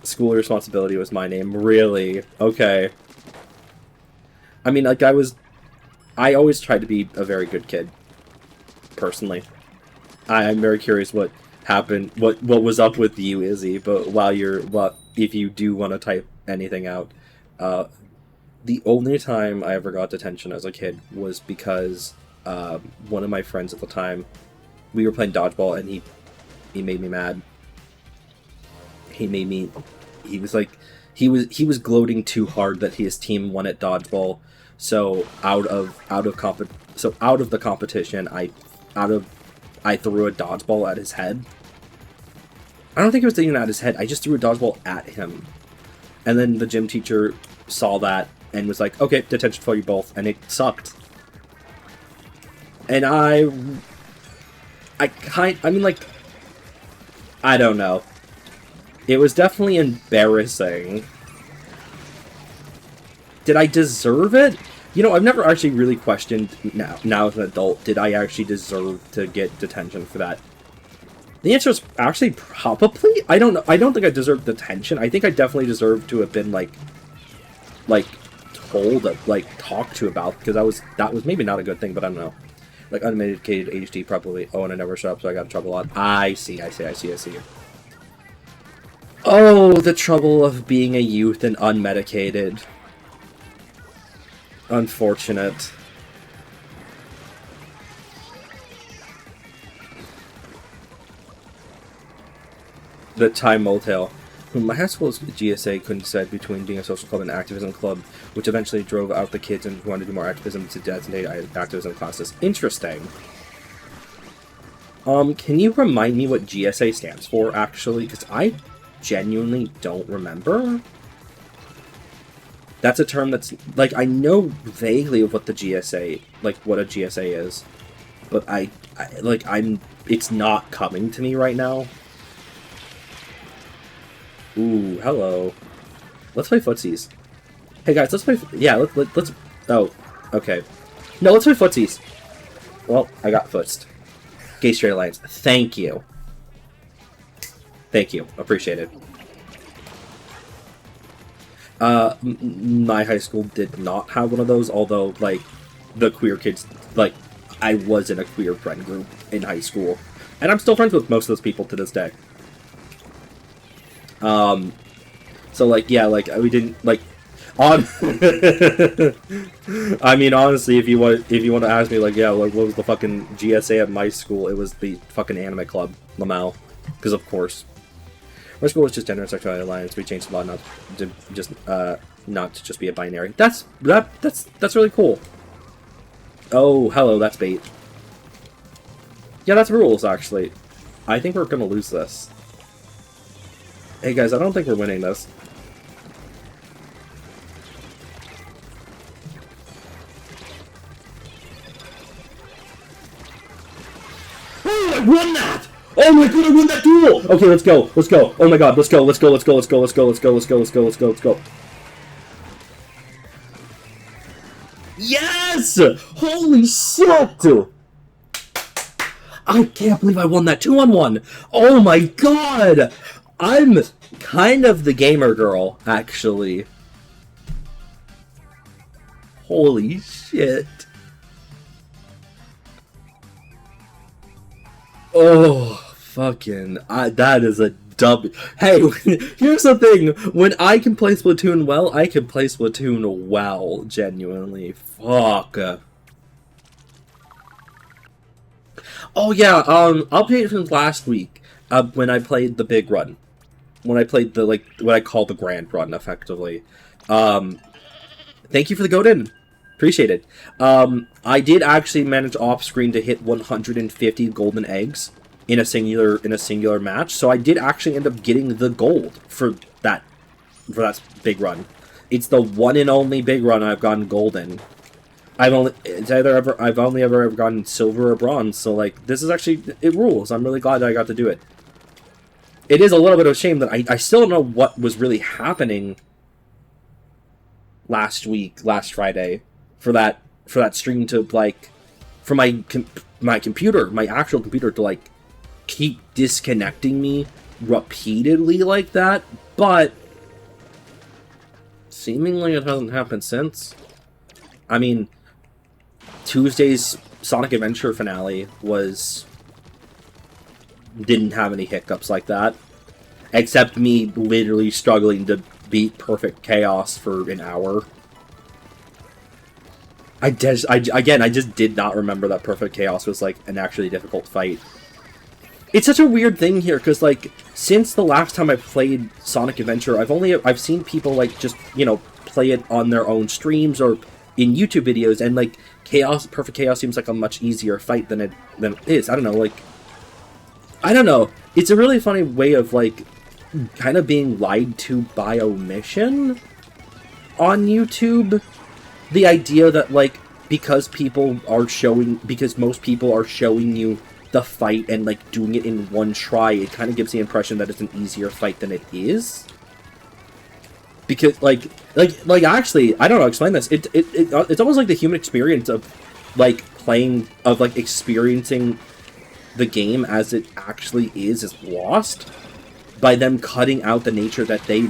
School irresponsibility was my name. Really? Okay. I mean, like, I always tried to be a very good kid. Personally. I'm very curious what happened, what was up with you, Izzy, but if you do want to type anything out, the only time I ever got detention as a kid was because, one of my friends at the time, we were playing dodgeball, and he made me mad. He was gloating too hard that his team won at dodgeball, so out of the competition, I threw a dodgeball at his head. I don't think it was even at his head. I just threw a dodgeball at him. And then the gym teacher saw that and was like, "Okay, detention for you both." And it sucked. And I don't know. It was definitely embarrassing. Did I deserve it? You know, I've never actually really questioned, now as an adult, did I actually deserve to get detention for that? The answer is actually probably. I don't know. I don't think I deserved detention. I think I definitely deserved to have been, like told, talked to about, because that was maybe not a good thing, but I don't know. Like, unmedicated ADHD, probably. Oh, and I never shut up, so I got in trouble a lot. I see. Oh, the trouble of being a youth and unmedicated. Unfortunate. The Time Motel. My high school's GSA couldn't decide between being a social club and an activism club, which eventually drove out the kids and who wanted to do more activism to designate activism classes. Interesting. Can you remind me what GSA stands for, actually? Because I genuinely don't remember. That's a term that's, like, I know vaguely of what the GSA, like, what a GSA is, but it's not coming to me right now. Ooh, hello. Let's play footsies. Hey guys, let's play, let's, oh, okay. No, let's play footsies. Well, I got footsed. Gay Straight Alliance, thank you. Thank you, appreciate it. My high school did not have one of those, although, like, the queer kids, like, I was in a queer friend group in high school. And I'm still friends with most of those people to this day. So like, yeah, like we didn't like on. I mean, honestly, if you want to ask me, like, yeah, like what was the fucking GSA at my school? It was the fucking anime club, Lamau, because of course. My school was just gender and sexuality alliance. We changed the law not to just be a binary. That's really cool. Oh, hello, that's bait. Yeah, that's rules actually. I think we're gonna lose this. Hey guys, I don't think we're winning this. Oh, I won that! Oh my god, I won that duel! Okay, let's go. Let's go. Oh my god, let's go. Let's go. Let's go. Let's go. Let's go. Let's go. Let's go. Let's go. Let's go. Let's go. Yes! Holy shit! I can't believe I won that 2-on-1. Oh my god! I'm kind of the gamer girl, actually. Holy shit. Oh, fucking, that is a dub. Hey, here's the thing. When I can play Splatoon well, I can play Splatoon well, genuinely. Fuck. Oh yeah, update from last week, when I played the big run. When I played the, like, what I call the grand run, effectively. Thank you for the goat in. Appreciate it. I did actually manage off-screen to hit 150 golden eggs in a singular match, so I did actually end up getting the gold for that big run. It's the one and only big run I've gotten gold in. I've only ever gotten silver or bronze, so like this is actually, it rules. I'm really glad that I got to do it. It is a little bit of a shame that I still don't know what was really happening last Friday, for that stream to, like, for my computer, my actual computer, to like keep disconnecting me repeatedly like that, but seemingly it hasn't happened since. I mean, Tuesday's Sonic Adventure finale didn't have any hiccups like that, except me literally struggling to beat Perfect Chaos for an hour. I just did not remember that Perfect Chaos was, like, an actually difficult fight. It's such a weird thing here, because, like, since the last time I played Sonic Adventure, I've seen people, like, just, you know, play it on their own streams or in YouTube videos, and, like, Perfect Chaos seems like a much easier fight than it is. I don't know, like, I don't know. It's a really funny way of, like, kind of being lied to by omission on YouTube. The idea that, like, because most people are showing you the fight and, like, doing it in one try, it kind of gives the impression that it's an easier fight than it is. Because, like actually, I don't know how to explain this. It's almost like the human experience of, like, experiencing the game as it actually is lost by them cutting out the nature that they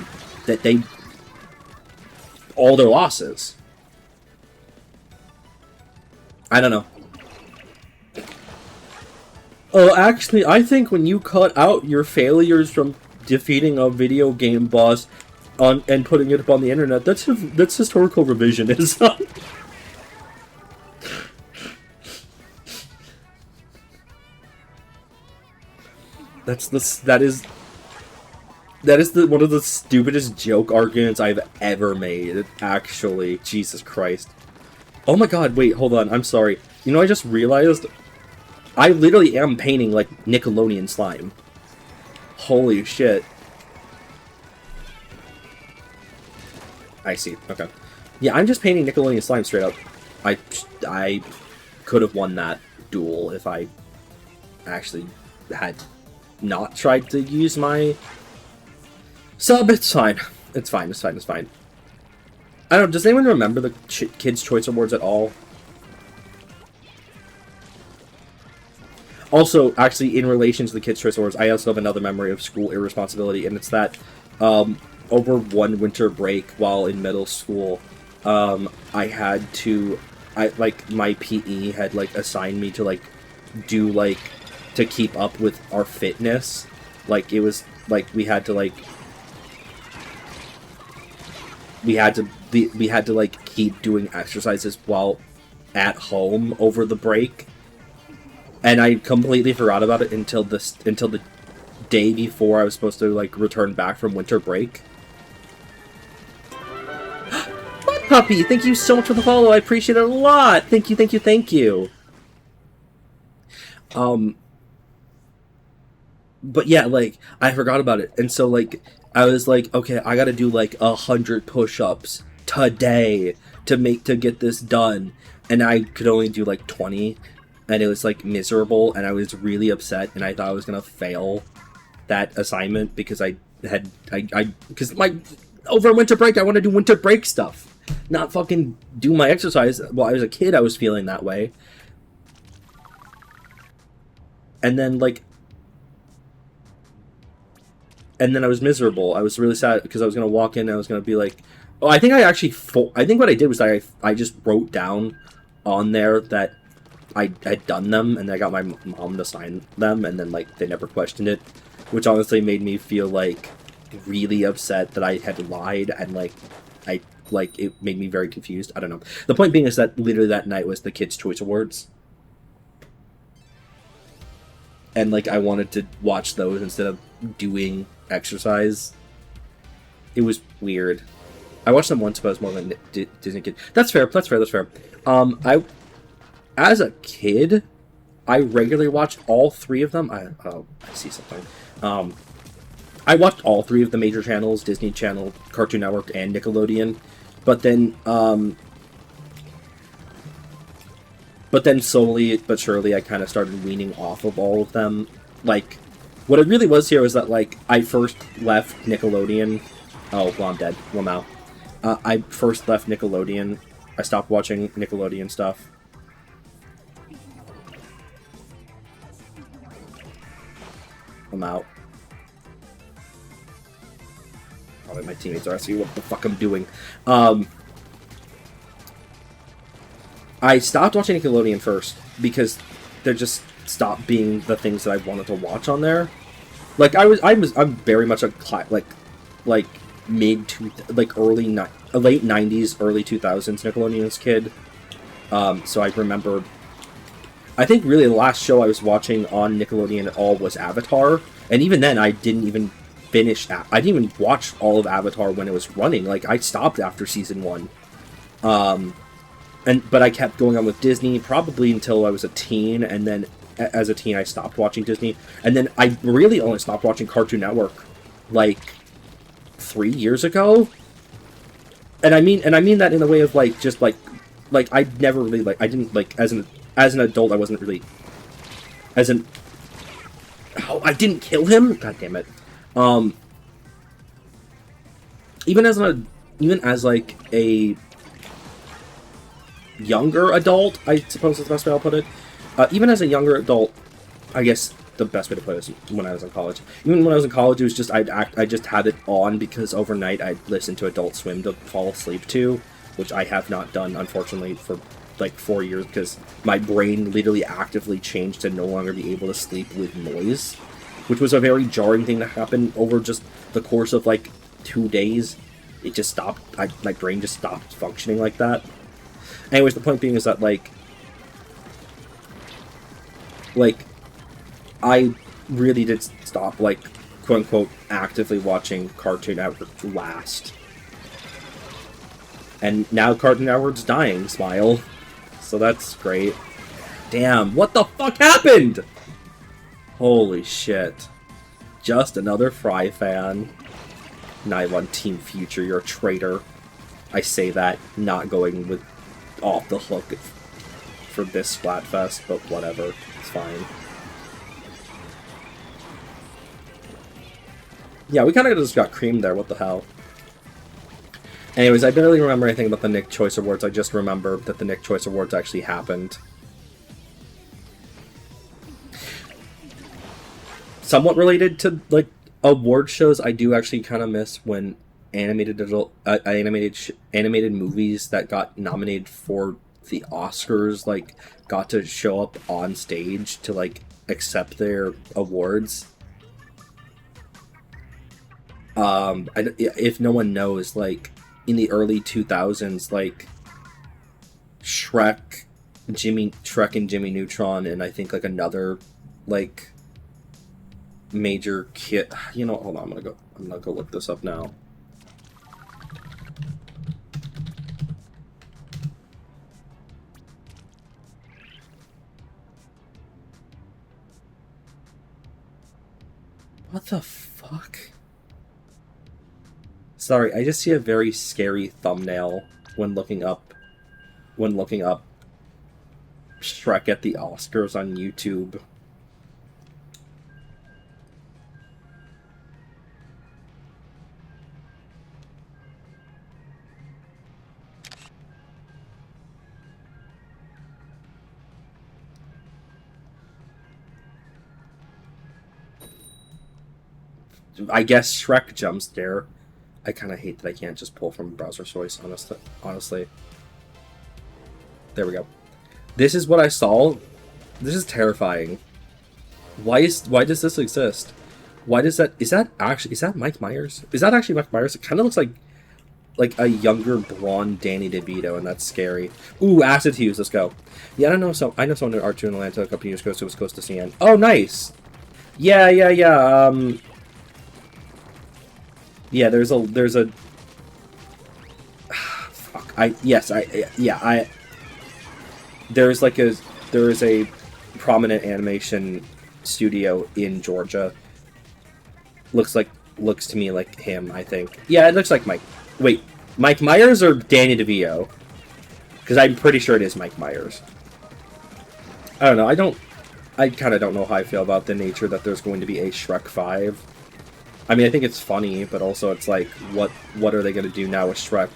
all their losses. I don't know. Oh, actually, I think when you cut out your failures from defeating a video game boss and putting it up on the internet, that's historical revisionism. That is one of the stupidest joke arguments I've ever made, actually. Jesus Christ. Oh my god, wait, hold on, I'm sorry. You know, I just realized I literally am painting, like, Nickelodeon slime. Holy shit. I see, okay. Yeah, I'm just painting Nickelodeon slime straight up. I could have won that duel if I actually had not tried to use my sub. It's fine. It's fine, it's fine, it's fine. I don't know, does anyone remember the Kids' Choice Awards at all? Also, actually, in relation to the Kids' Choice Awards, I also have another memory of school irresponsibility, and it's that, over one winter break while in middle school, my PE had, like, assigned me to, like, do, like, to keep up with our fitness. Like, it was, like, we had to, like, we had to like keep doing exercises while at home over the break, and I completely forgot about it until the day before I was supposed to like return back from winter break. What puppy? Thank you so much for the follow. I appreciate it a lot. Thank you, thank you, thank you. But yeah, like I forgot about it, and so like I was like, okay, I gotta do like 100 push-ups today to get this done, and I could only do like 20, and it was like miserable, and I was really upset, and I thought I was gonna fail that assignment because I because my over winter break I want to do winter break stuff, not fucking do my exercise. While I was a kid, I was feeling that way, and then like. And then I was miserable. I was really sad because I was going to walk in and I was going to be like, oh, I think I actually, I think what I did was I just wrote down on there that I had done them, and I got my mom to sign them, and then like they never questioned it, which honestly made me feel like really upset that I had lied, and like it made me very confused. I don't know. The point being is that literally that night was the Kids' Choice Awards. And like I wanted to watch those instead of doing exercise. It was weird. I watched them once, but I was more than Disney kid. That's fair. That's fair. That's fair. As a kid, I regularly watched all three of them. I see something. I watched all three of the major channels: Disney Channel, Cartoon Network, and Nickelodeon. But then slowly but surely, I kind of started weaning off of all of them. Like, what it really was here was that, like, I first left Nickelodeon. Oh, well, I'm dead. Well, now. I first left Nickelodeon. I stopped watching Nickelodeon stuff. I'm out. Probably my teammates are asking what the fuck I'm doing. I stopped watching Nickelodeon first because they're just stopped being the things that I wanted to watch on there. Like I'm very much a like mid to like late 90s, early 2000s Nickelodeon's kid. So I remember. I think really the last show I was watching on Nickelodeon at all was Avatar, and even then I didn't even finish. I didn't even watch all of Avatar when it was running. Like I stopped after season 1. But I kept going on with Disney probably until I was a teen, and then as a teen I stopped watching Disney, and then I really only stopped watching Cartoon Network like 3 years ago. And I mean that in a way of like just like I never really like I didn't like as an adult I wasn't really I didn't kill him. God damn it. Even as like a younger adult, I suppose is the best way I'll put it. Even as a younger adult, I guess the best way to put it is when I was in college. Even when I was in college, it was just I just had it on because overnight I'd listen to Adult Swim to fall asleep to, which I have not done, unfortunately, for like 4 years because my brain literally actively changed to no longer be able to sleep with noise, which was a very jarring thing to happen over just the course of like 2 days. It just stopped. My brain just stopped functioning like that. Anyways, the point being is that, like, I really did stop, like, quote-unquote, actively watching Cartoon Network last. And now Cartoon Network's dying, smile. So that's great. Damn, what the fuck happened? Holy shit. Just another Fry fan. Not on Team Future, you're a traitor. I say that, not going with off the hook for this Splatfest, but whatever, it's fine. Yeah, we kind of just got creamed there, what the hell. Anyways, I barely remember anything about the Nick Choice Awards, I just remember that the Nick Choice Awards actually happened. Somewhat related to, like, award shows, I do actually kind of miss when animated movies that got nominated for the Oscars like got to show up on stage to like accept their awards. If no one knows, like in the early 2000s, like Shrek and Jimmy Neutron, and I think like another like major kid. You know, hold on, I'm gonna go look this up now. What the fuck? Sorry, I just see a very scary thumbnail when looking up Shrek at the Oscars on YouTube. I guess Shrek jump scare. I kind of hate that I can't just pull from browser source, honestly. There we go. This is what I saw. This is terrifying. Why does this exist? Why does that... Is that Mike Myers? Is that actually Mike Myers? It kind of looks like a younger blonde Danny DeVito, and that's scary. Ooh, Acid Hughes, let's go. Yeah, I know someone in R2 in Atlanta a couple years ago, so it was close to CN. Oh, nice! Yeah, yeah, there's a fuck. There is a prominent animation studio in Georgia. Looks to me like him, I think. Yeah, it looks like Mike. Wait, Mike Myers or Danny DeVito? Because I'm pretty sure it is Mike Myers. I don't know. I kind of don't know how I feel about the nature that there's going to be a Shrek 5. I mean, I think it's funny, but also it's like, what are they going to do now with Shrek?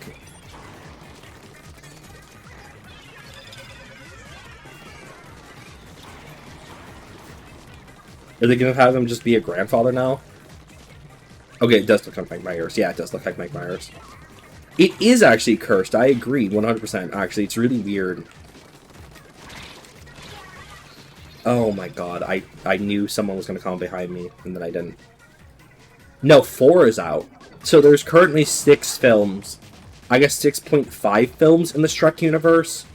Are they going to have him just be a grandfather now? Okay, it does look like Mike Myers. Yeah, it does look like Mike Myers. It is actually cursed. I agree, 100%. Actually, it's really weird. Oh my god, I knew someone was going to come behind me, and then I didn't. No, 4 is out. So there's currently 6 films. I guess 6.5 films in the Shrek universe.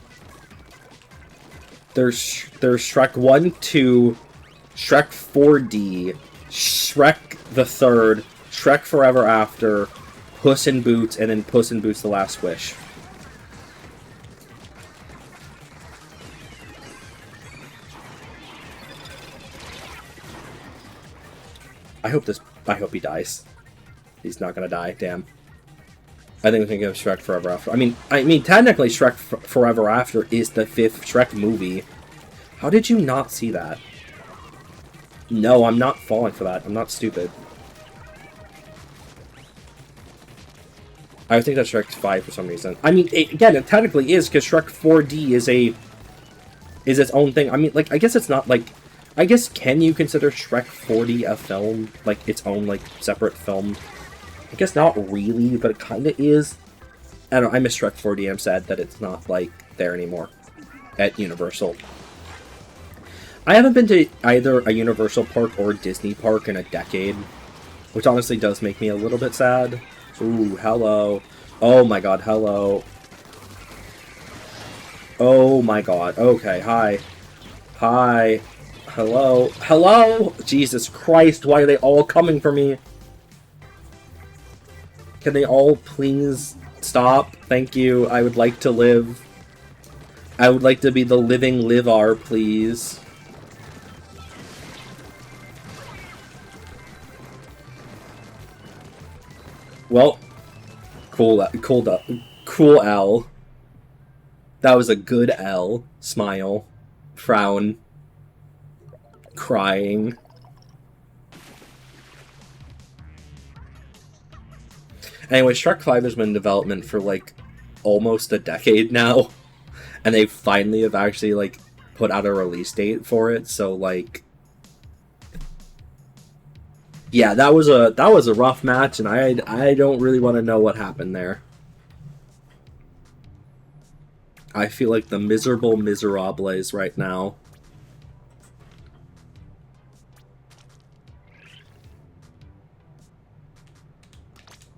There's Shrek 1, 2, Shrek 4D, Shrek the Third, Shrek Forever After, Puss in Boots, and then Puss in Boots: The Last Wish. I hope he dies. He's not gonna die, damn. I think we can give Shrek Forever After. I mean, technically Shrek Forever After is the 5th Shrek movie. How did you not see that? No, I'm not falling for that. I'm not stupid. I think that's Shrek 5 for some reason. I mean, again, it technically is, because Shrek 4D is its own thing. I mean, like, I guess it's not, like... I guess, can you consider Shrek 4D a film? Like, its own, like, separate film? I guess not really, but it kind of is. I don't know, I miss Shrek 4D. I'm sad that it's not, like, there anymore at Universal. I haven't been to either a Universal park or Disney park in a decade, which honestly does make me a little bit sad. Ooh, hello. Oh my god, hello. Oh my god, okay, hi. Hi. Hello? Hello? Jesus Christ, why are they all coming for me? Can they all please stop? Thank you. I would like to live. I would like to be the living Livar, please. Well, cool L. That was a good L. Smile. Frown. Crying. Anyway, Shrek 5 has been in development for, like, almost a decade now. And they finally have actually, like, put out a release date for it, so, like... Yeah, that was a rough match, and I don't really want to know what happened there. I feel like the miserable miserables right now.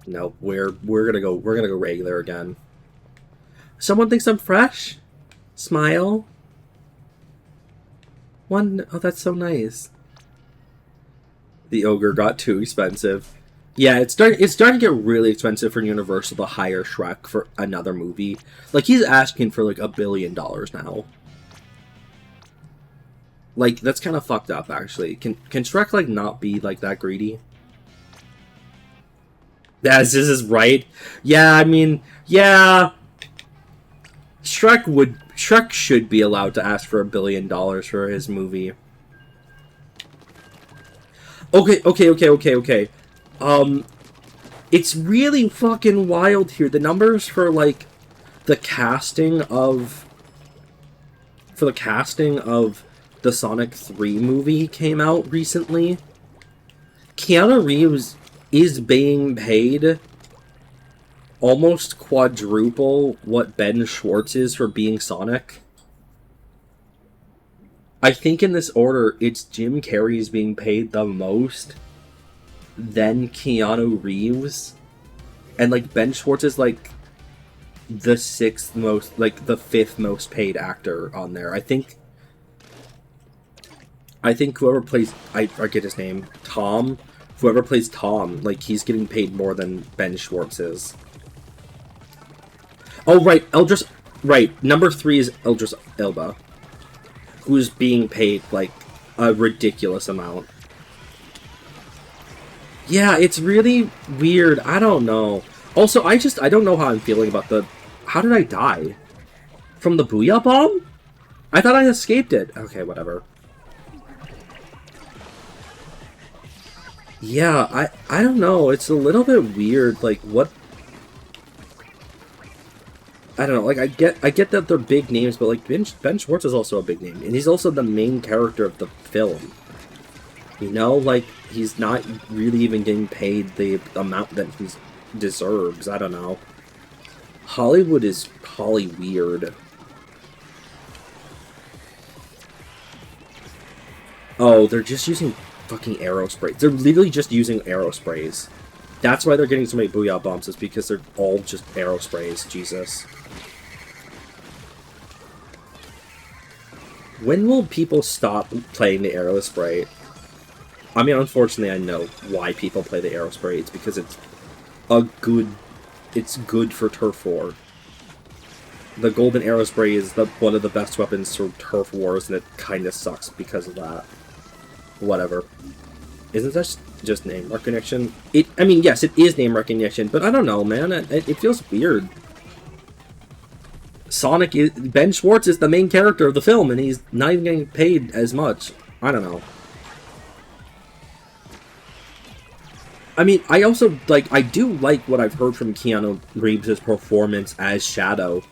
No, we're gonna go regular again. Someone thinks I'm fresh? Smile. One, oh, that's so nice. The ogre got too expensive. Yeah, it's starting to get really expensive for Universal to hire Shrek for another movie. Like, he's asking for like $1 billion now. Like, that's kind of fucked up, actually. Can Shrek like not be like that greedy? This is right. Yeah, I mean, yeah. Shrek should be allowed to ask for $1 billion for his movie. Okay. It's really fucking wild here. The numbers for like the casting of the Sonic 3 movie came out recently. Keanu Reeves is being paid almost quadruple what Ben Schwartz is for being Sonic. I think in this order, it's Jim Carrey's being paid the most, then Keanu Reeves, and like Ben Schwartz is like the fifth most paid actor on there. I think whoever plays, I forget his name, Tom. Whoever plays Tom, like, he's getting paid more than Ben Schwartz is. Oh, right, number 3 is Eldris Elba, who's being paid, like, a ridiculous amount. Yeah, it's really weird. I don't know. Also, I don't know how I'm feeling about how did I die? From the Booyah Bomb? I thought I escaped it. Okay, whatever. Yeah, I don't know. It's a little bit weird. Like, what? I don't know. Like, I get that they're big names, but like Ben Schwartz is also a big name, and he's also the main character of the film. You know, like, he's not really even getting paid the amount that he deserves. I don't know. Hollywood is Holly weird. Oh, they're just using fucking arrow sprays. They're literally just using arrow sprays. That's why they're getting so many Booyah Bombs, is because they're all just arrow sprays. Jesus. When will people stop playing the arrow spray? I mean, unfortunately, I know why people play the arrow spray. It's because it's good for turf war. The golden arrow spray is one of the best weapons for turf wars, and it kind of sucks because of that. Whatever. Isn't that just name recognition? I mean, yes, it is name recognition, but I don't know, man. It feels weird. Ben Schwartz is the main character of the film, and he's not even getting paid as much. I don't know. I mean, I do like what I've heard from Keanu Reeves' performance as Shadow.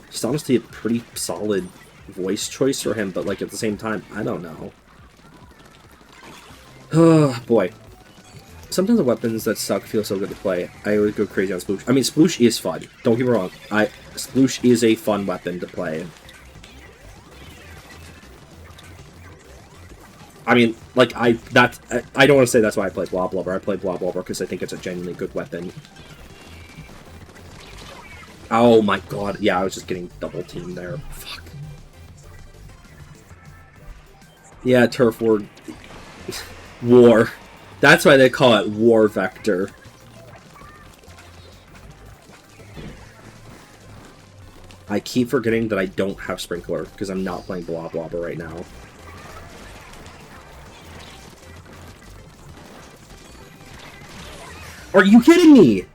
It's honestly a pretty solid voice choice for him, but like at the same time, I don't know. Oh, boy. Sometimes the weapons that suck feel so good to play. I always go crazy on Sploosh. I mean, Sploosh is fun. Don't get me wrong. Sploosh is a fun weapon to play. I mean, like, I don't want to say that's why I play Blob Lover. I play Blob Lover because I think it's a genuinely good weapon. Oh my god. Yeah, I was just getting double teamed there. Fuck. Yeah, turf war. War. That's why they call it War Vector. I keep forgetting that I don't have Sprinkler, because I'm not playing Blob Blobber right now. Are you kidding me?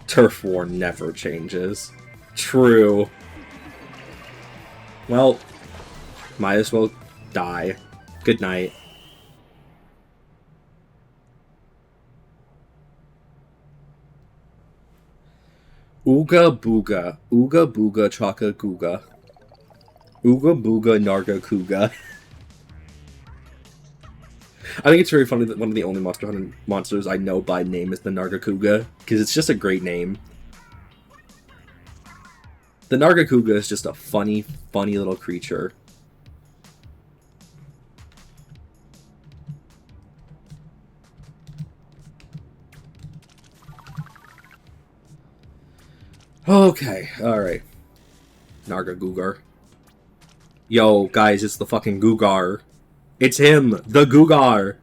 Turf War never changes. True. Well, might as well die. Good night. Ooga booga. Ooga booga chaka googa. Ooga booga narga kuga. I think it's very funny that one of the only Monster Hunter monsters I know by name is the Nargacuga, because it's just a great name. The Nargacuga is just a funny, funny little creature. Okay, alright. Narga Gugar. Yo, guys, it's the fucking Gugar. It's him, the Gugar.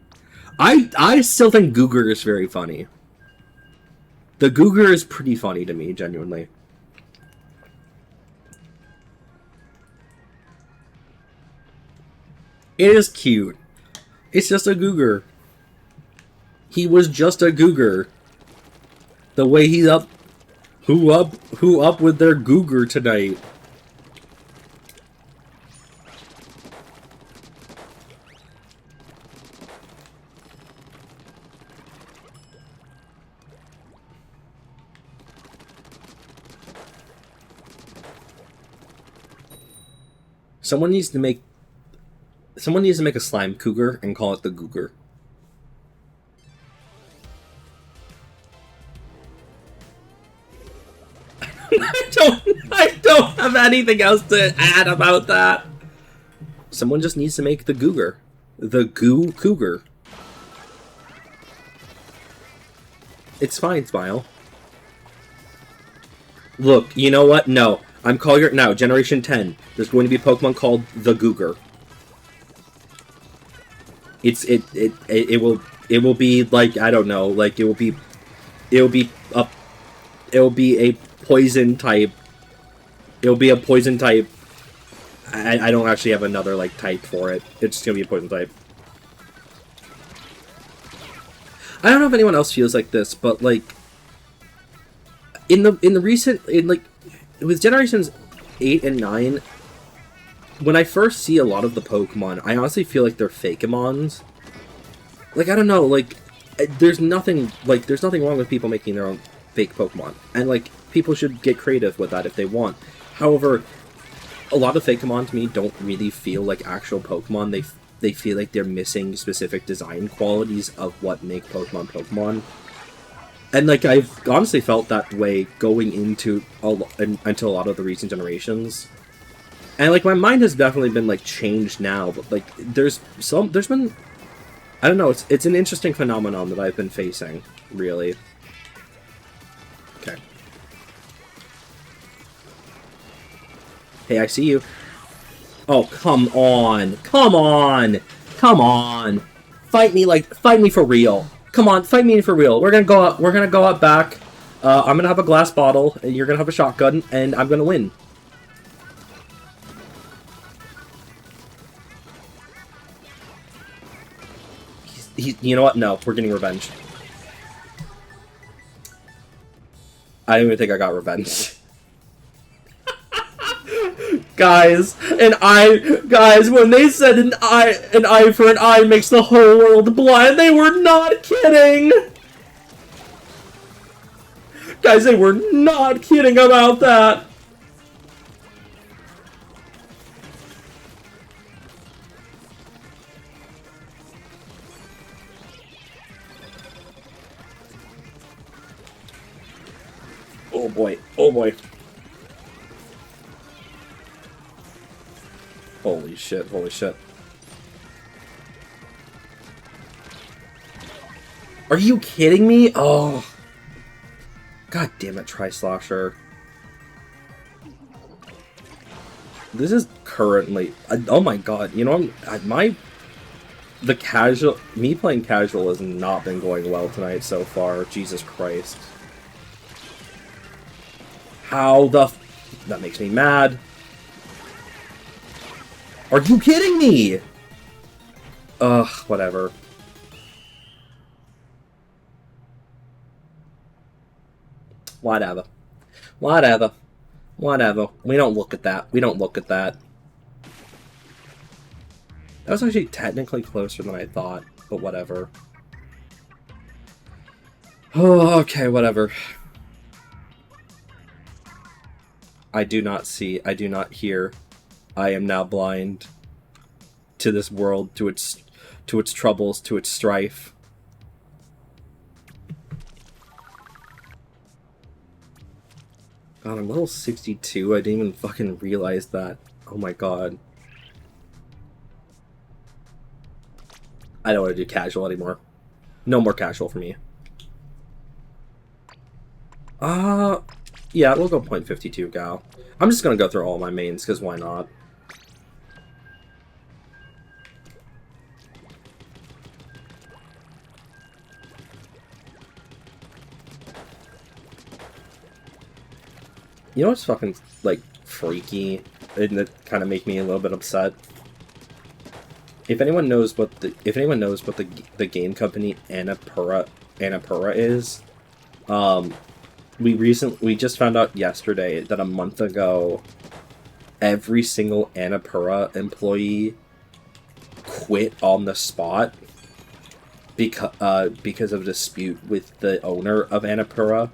I still think Gugar is very funny. The Gugar is pretty funny to me, genuinely. It is cute. It's just a Gugar. He was just a Gugar. The way he's up. Who up with their Gugar tonight? Someone needs to make a slime cougar and call it the Googer. I don't have anything else to add about that. Someone just needs to make the Googer. The Goo Cougar. It's fine, Smile. Look, you know what? No. I'm calling it now. Generation 10. There's going to be a Pokemon called the Googer. It will be like, I don't know, like it will be a poison type. It'll be a poison type. I don't actually have another like type for it. It's just gonna be a poison type. I don't know if anyone else feels like this, but like with generations 8 and 9, when I first see a lot of the Pokemon, I honestly feel like they're Fakemons. Like, I don't know, like, there's nothing wrong with people making their own fake Pokemon. And, like, people should get creative with that if they want. However, a lot of Fakemon to me don't really feel like actual Pokemon. They feel like they're missing specific design qualities of what make Pokemon Pokemon. And, like, I've honestly felt that way going into a lot of the recent generations. And, like, my mind has definitely been, like, changed now, but, like, there's been, I don't know, it's an interesting phenomenon that I've been facing, really. Okay. Hey, I see you. Oh, come on! Come on! Come on! Fight me for real! Come on, fight me for real. We're gonna go up back. I'm gonna have a glass bottle, and you're gonna have a shotgun, and I'm gonna win. You know what? No, we're getting revenge. I don't even think I got revenge. Guys, when they said an eye for an eye makes the whole world blind, they were not kidding! Guys, they were not kidding about that! Oh boy, oh boy. Holy shit, holy shit. Are you kidding me? Oh. God damn it, Tri-Slosher. This is currently... oh my god, you know, me playing casual has not been going well tonight so far. Jesus Christ. How the... that makes me mad. Are you kidding me? Ugh, whatever. Whatever. Whatever. Whatever. We don't look at that. We don't look at that. That was actually technically closer than I thought, but whatever. Oh, okay, whatever. I do not see. I do not hear. I am now blind to this world, to its troubles, to its strife. God, I'm level 62. I didn't even fucking realize that. Oh my god. I don't want to do casual anymore. No more casual for me. Yeah, we'll go 0.52 Gal. I'm just gonna go through all my mains, because why not? You know what's fucking, like, freaky? And it kind of make me a little bit upset? If anyone knows what the game company Annapurna is, we just found out yesterday that a month ago, every single Annapurna employee quit on the spot because of a dispute with the owner of Annapurna,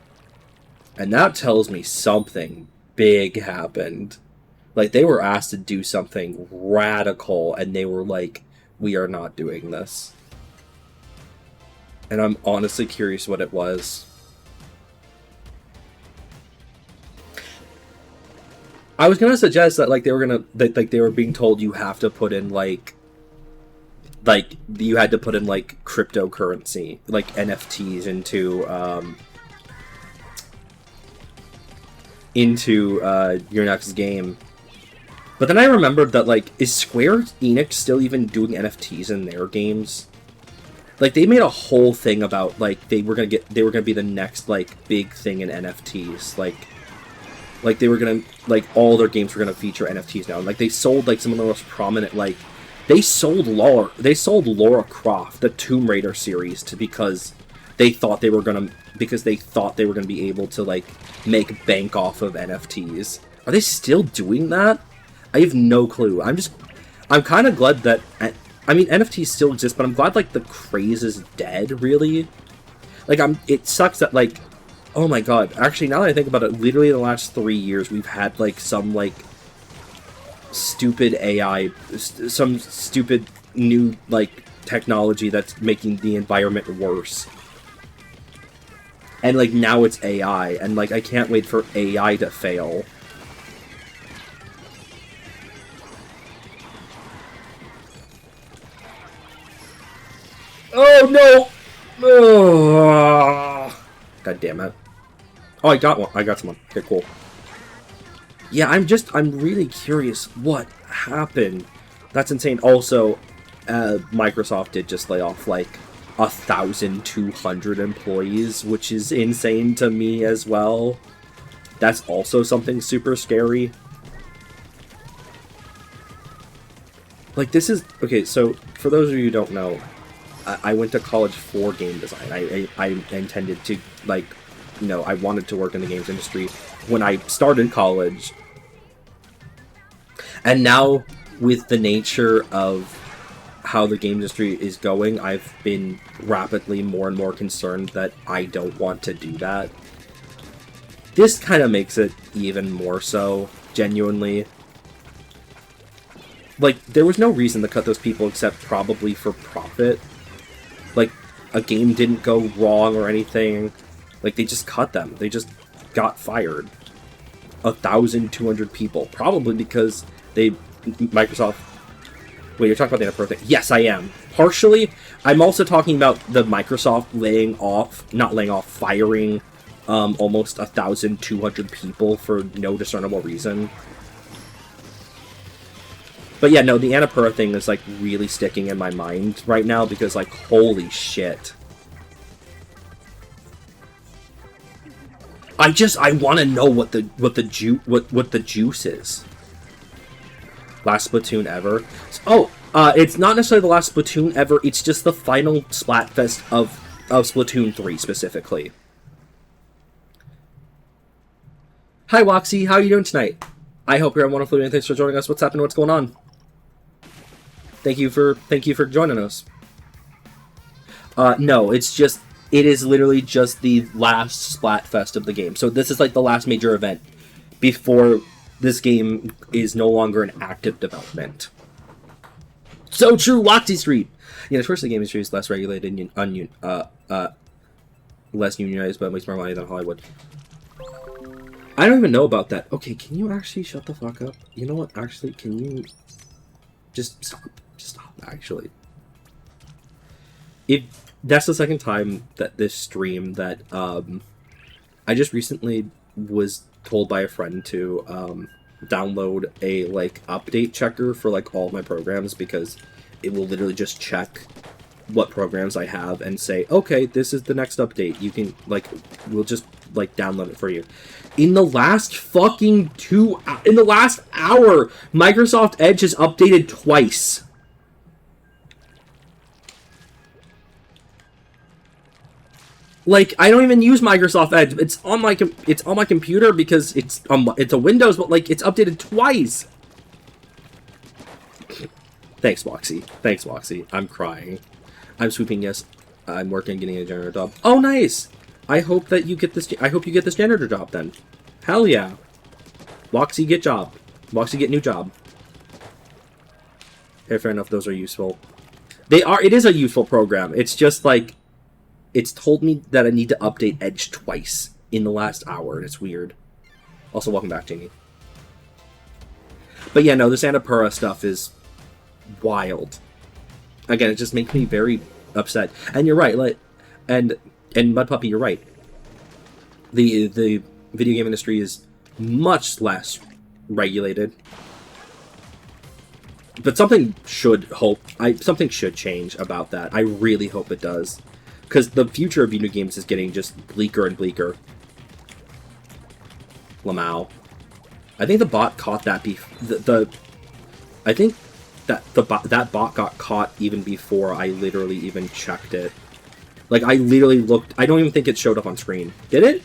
and that tells me something big happened. Like, they were asked to do something radical, and they were like, we are not doing this. And I'm honestly curious what it was. I was gonna suggest that, like, they were being told you have to put in, like, you had to put in, like, cryptocurrency, like, NFTs into your next game. But then I remembered that, like, is Square Enix still even doing NFTs in their games? Like, they made a whole thing about, like, they were gonna be the next, like, big thing in NFTs. Like they were gonna, like, all their games were gonna feature NFTs now. Like, they sold, like, some of the most prominent, like, they sold Lara Croft, the Tomb Raider series, because they thought they were gonna be able to, like, make bank off of NFTs. Are they still doing that? I have no clue. I'm kind of glad that, I mean, NFTs still exist, but I'm glad, like, the craze is dead, really. Like, it sucks that, like, oh my god, actually, now that I think about it, literally in the last 3 years, we've had, like, some, like, stupid AI, some stupid new, like, technology that's making the environment worse. And, like, now it's AI, and, like, I can't wait for AI to fail. Oh, no! Oh, god damn it. Oh, I got one. I got someone. Okay, cool. Yeah, I'm really curious what happened. That's insane. Also, Microsoft did just lay off, like, 1,200 employees, which is insane to me as well. That's also something super scary. Like, this is... Okay, so, for those of you who don't know, I went to college for game design. I intended to, like, you know, I wanted to work in the games industry when I started college. And now, with the nature of how the game industry is going, I've been rapidly more and more concerned that I don't want to do that. This kind of makes it even more so, genuinely. Like, there was no reason to cut those people except probably for profit. Like, a game didn't go wrong or anything. Like, they just cut them. They just got fired. 1,200 people. Probably because Microsoft... Wait, you're talking about the Annapurna thing? Yes, I am. Partially. I'm also talking about the Microsoft firing almost 1,200 people for no discernible reason. But yeah, no, the Annapurna thing is, like, really sticking in my mind right now because, like, holy shit. I want to know what the juice is. Last Splatoon ever. Oh, it's not necessarily the last Splatoon ever. It's just the final Splatfest of Splatoon 3 specifically. Hi, Woxy. How are you doing tonight? I hope you're wonderful, and thanks for joining us. What's happening? What's going on? Thank you for joining us. No, it is literally just the last Splatfest of the game. So this is like the last major event before this game is no longer in active development. So true, Loxy Street! Yeah, of course the game industry is less regulated and less unionized, but makes more money than Hollywood. I don't even know about that. Okay, can you actually shut the fuck up? You know what, actually, can you... Just stop. Just stop, actually. That's the second time that this stream that, I just recently was told by a friend to download a like update checker for like all my programs, because it will literally just check what programs I have and say, okay, this is the next update. You can like, we'll just like download it for you. In the last fucking in the last hour, Microsoft Edge has updated twice. Like, I don't even use Microsoft Edge. It's on my computer because it's a Windows, but like it's updated twice. Thanks, Woxy. Thanks, Woxy. I'm crying. I'm swooping. Yes, I'm working, getting a janitor job. Oh, nice. I hope that you get this. I hope you get this janitor job then. Hell yeah. Woxy, get job. Woxy, get new job. Okay, fair enough. Those are useful. They are. It is a useful program. It's just like, it's told me that I need to update Edge twice in the last hour, and it's weird. Also, welcome back, Jamie. But yeah, no, this Annapurna stuff is wild. Again, it just makes me very upset. And you're right, like, and Mud Puppy, you're right. The video game industry is much less regulated. But something should change about that. I really hope it does. Because the future of video games is getting just bleaker and bleaker. Lamau. I think the bot caught that I think that that bot got caught even before I literally even checked it. Like, I literally looked. I don't even think it showed up on screen. Did it?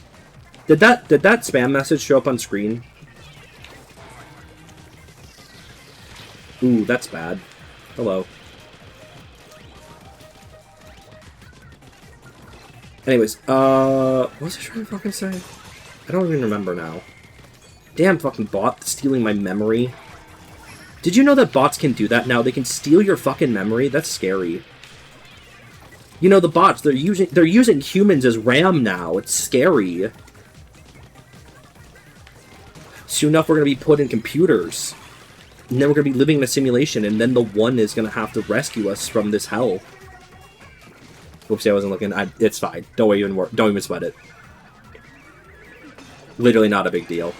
Did that spam message show up on screen? Ooh, that's bad. Hello. Anyways, what was I trying to fucking say? I don't even remember now. Damn fucking bot stealing my memory. Did you know that bots can do that now? They can steal your fucking memory? That's scary. You know, the bots, they're using humans as RAM now. It's scary. Soon enough, we're gonna be put in computers. And then we're gonna be living in a simulation, and then the one is gonna have to rescue us from this hell. Whoopsie, I wasn't looking. It's fine. Don't even sweat it. Literally not a big deal.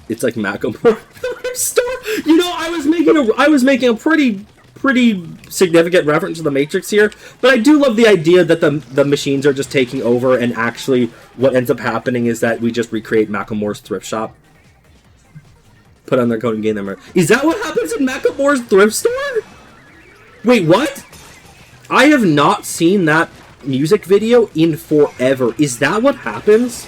It's like Macklemore thrift store. You know, I was making a pretty significant reference to the Matrix here, but I do love the idea that the machines are just taking over, and actually what ends up happening is that we just recreate Macklemore's thrift shop. Put on their code and gain them. Is that what happens in Macklemore's thrift store? Wait, what? I have not seen that music video in forever. Is that what happens?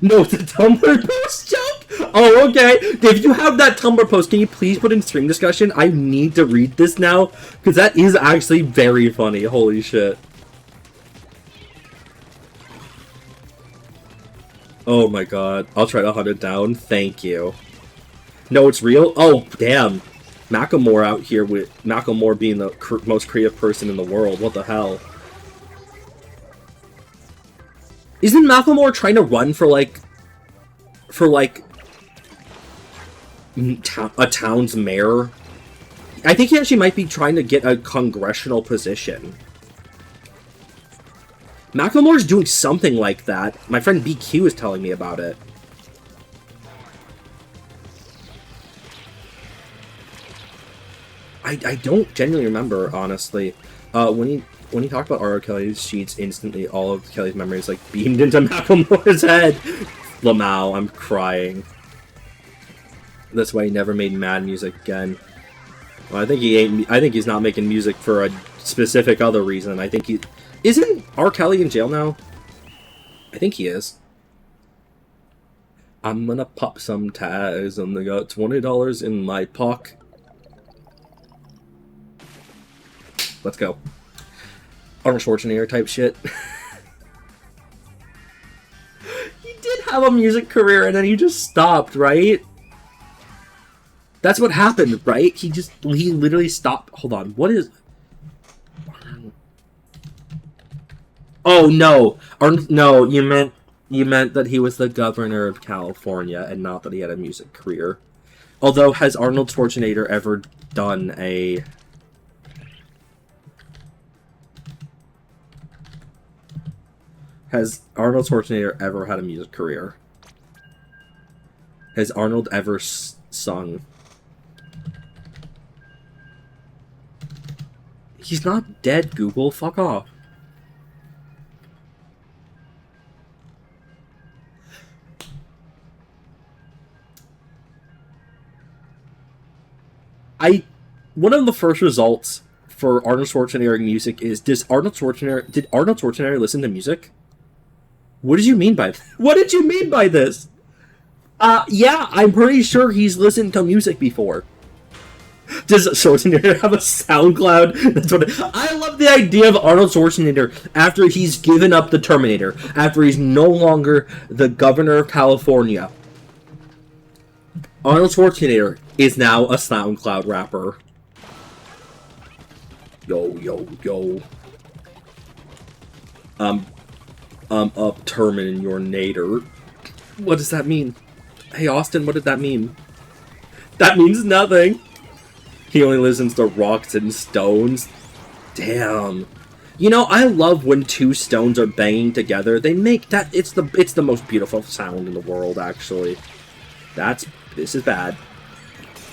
No, it's a Tumblr post joke? Oh, okay. If you have that Tumblr post, can you please put in stream discussion? I need to read this now, because that is actually very funny. Holy shit. Oh my god. I'll try to hunt it down. Thank you. No, it's real? Oh, damn. Macklemore out here with Macklemore being the most creative person in the world. What the hell? Isn't Macklemore trying to run for a town's mayor? I think he actually might be trying to get a congressional position. Macklemore's doing something like that. My friend BQ is telling me about it. I don't genuinely remember, honestly. When he talked about R. Kelly's sheets, instantly all of Kelly's memories like beamed into Macklemore's head. Lamau, I'm crying. That's why he never made mad music again. Well, I think he's not making music for a specific other reason. I think isn't R. Kelly in jail now? I think he is. I'm gonna pop some tags and they got $20 in my pocket. Let's go. Arnold Schwarzenegger type shit. He did have a music career and then he just stopped, right? That's what happened, right? He literally stopped. Hold on, what is... Oh, no. No, you meant that he was the governor of California and not that he had a music career. Although, has Arnold Schwarzenegger ever done a... Has Arnold Schwarzenegger ever had a music career? Has Arnold ever sung? He's not dead, Google. Fuck off. One of the first results for Arnold Schwarzenegger music is did Arnold Schwarzenegger listen to music? What did you mean by what did you mean by this? Yeah, I'm pretty sure he's listened to music before. Does Schwarzenegger have a SoundCloud? That's what I love the idea of Arnold Schwarzenegger after he's given up the Terminator, after he's no longer the governor of California. Arnold Schwarzenegger is now a SoundCloud rapper. Yo, yo, yo. I'm up Terminator. What does that mean? Hey, Austin, what did that mean? That means nothing. He only listens to rocks and stones. Damn. You know, I love when two stones are banging together. They make that it's the most beautiful sound in the world, actually. This is bad.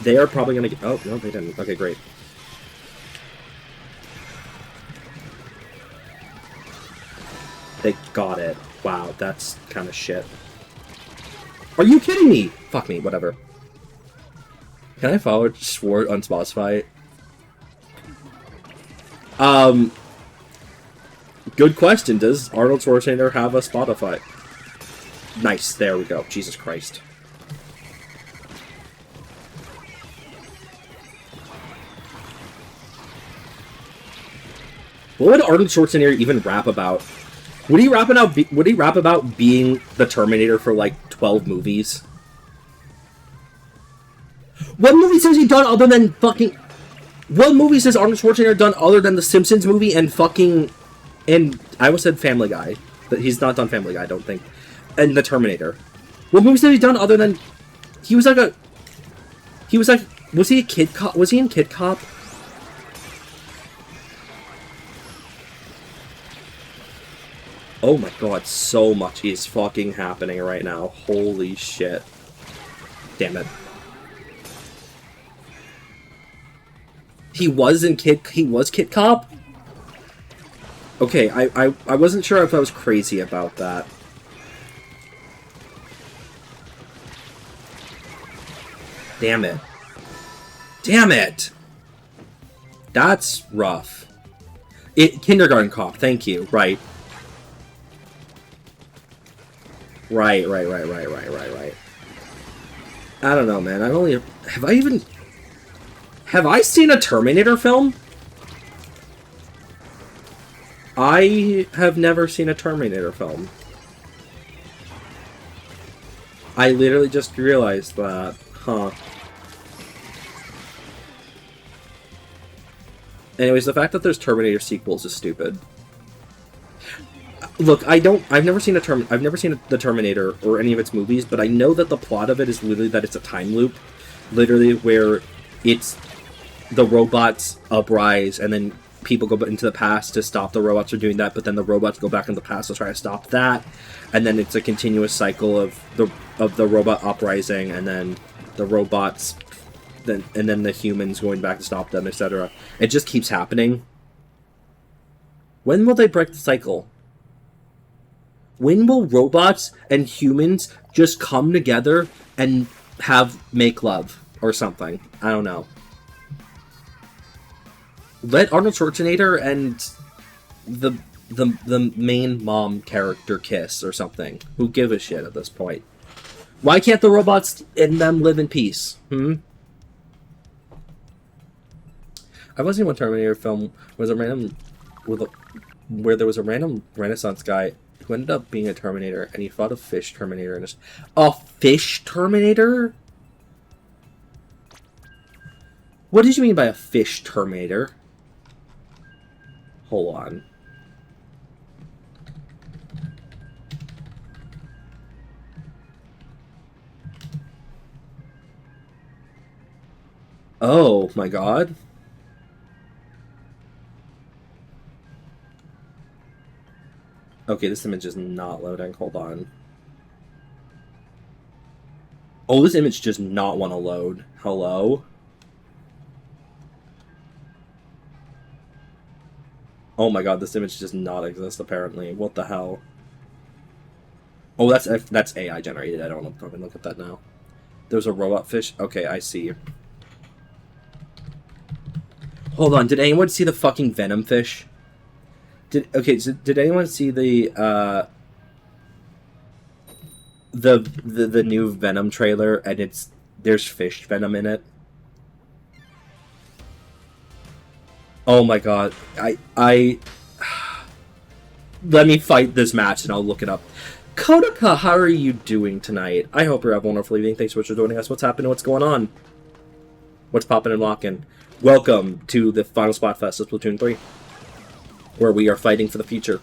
They are probably gonna get. Oh no, they didn't. Okay, great. They got it. Wow, that's kind of shit. Are you kidding me? Fuck me, whatever. Can I follow Sword on Spotify? Good question. Does Arnold Schwarzenegger have a Spotify? Nice, there we go. Jesus Christ. What would Arnold Schwarzenegger even rap about? Would he rap about being the Terminator for like 12 movies? What movies has he done other than fucking... What movies has Arnold Schwarzenegger done other than the Simpsons movie and fucking... And I almost said Family Guy. But he's not done Family Guy, I don't think. And the Terminator. What movies has he done other than... He was like a... He was like... Was he a Kid Cop? Was he in Kid Cop? Oh my god, so much is fucking happening right now. Holy shit. Damn it. He was Kid Cop? Okay, I wasn't sure if I was crazy about that. Damn it. Damn it! That's rough. Kindergarten Cop, thank you, right. Right. I don't know, man. Have I seen a Terminator film? I have never seen a Terminator film. I literally just realized that. Huh. Anyways, the fact that there's Terminator sequels is stupid. Look, I've never seen the Terminator or any of its movies, but I know that the plot of it is literally that it's a time loop. Literally where it's the robots uprise and then people go into the past to stop the robots from doing that, but then the robots go back in the past to try to stop that. And then it's a continuous cycle of the robot uprising and then the robots and then the humans going back to stop them, etc. It just keeps happening. When will they break the cycle? When will robots and humans just come together and make love or something? I don't know. Let Arnold Schwarzenegger and the main mom character kiss or something. Who give a shit at this point? Why can't the robots and them live in peace? I've watched one Terminator film where there was a random Renaissance guy who ended up being a Terminator, and he fought a fish Terminator. A fish Terminator? What did you mean by a fish Terminator? Hold on. Oh my god. Okay, this image is not loading. Hold on. Oh, this image does not want to load. Hello? Oh my god, this image does not exist, apparently. What the hell? Oh, that's AI generated. I don't want to look at that now. There's a robot fish. Okay, I see. Hold on, did anyone see the fucking Venom fish? Did anyone see the new Venom trailer, and there's fish venom in it? Oh my god. I let me fight this match and I'll look it up. Kodaka, how are you doing tonight? I hope you're having a wonderful evening. Thanks so much for joining us. What's happening? What's going on? What's popping and locking? Welcome to the final Splatfest of Splatoon 3, where we are fighting for the future.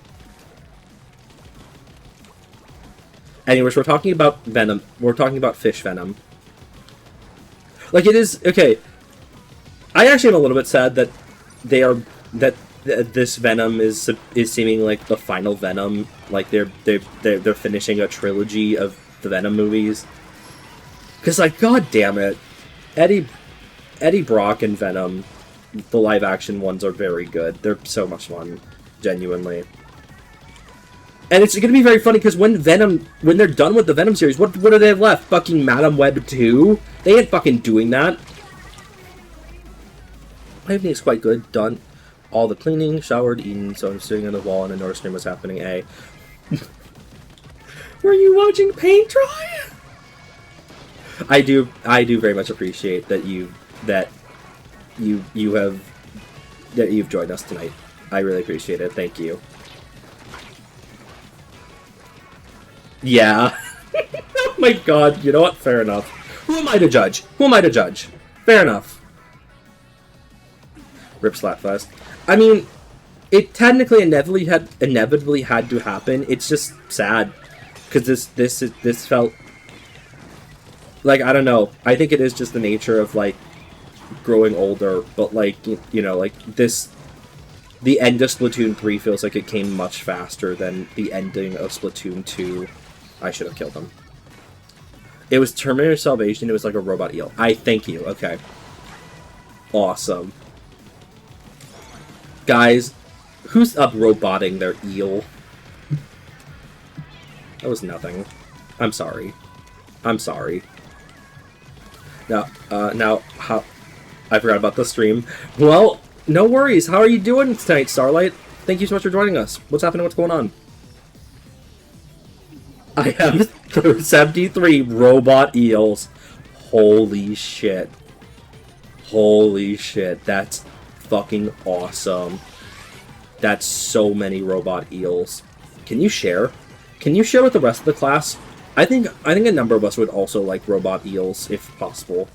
Anyways, we're talking about Venom. We're talking about fish venom. Like, it is... Okay. I actually am a little bit sad that this Venom is seeming like the final Venom. Like, they're finishing a trilogy of the Venom movies. Because, like, god damn it. Eddie Brock and Venom, the live-action ones, are very good. They're so much fun. Genuinely. And it's going to be very funny, because when they're done with the Venom series, what do they have left? Fucking Madam Web 2? They ain't fucking doing that. My evening is quite good. Done all the cleaning, showered, eaten, so I'm sitting on the wall and I noticed stream was happening. Were you watching paint dry? I do very much appreciate that you've joined us tonight. I really appreciate it. Thank you. Yeah. Oh my god, you know what? Fair enough. Who am I to judge? Fair enough. Rip Splatfest. I mean, it technically inevitably had to happen. It's just sad. Because this felt... Like, I don't know. I think it is just the nature of, like, growing older. But, like, you know, like, this... The end of Splatoon 3 feels like it came much faster than the ending of Splatoon 2. I should have killed him. It was Terminator Salvation. It was like a robot eel. Thank you. Okay. Awesome. Guys, who's up roboting their eel? That was nothing. I'm sorry. Now, how... I forgot about the stream. Well, no worries. How are you doing tonight, Starlight? Thank you so much for joining us. What's happening? What's going on? I have 73 robot eels. Holy shit. Holy shit. That's fucking awesome. That's so many robot eels. Can you share? Can you share with the rest of the class? I think a number of us would also like robot eels, if possible.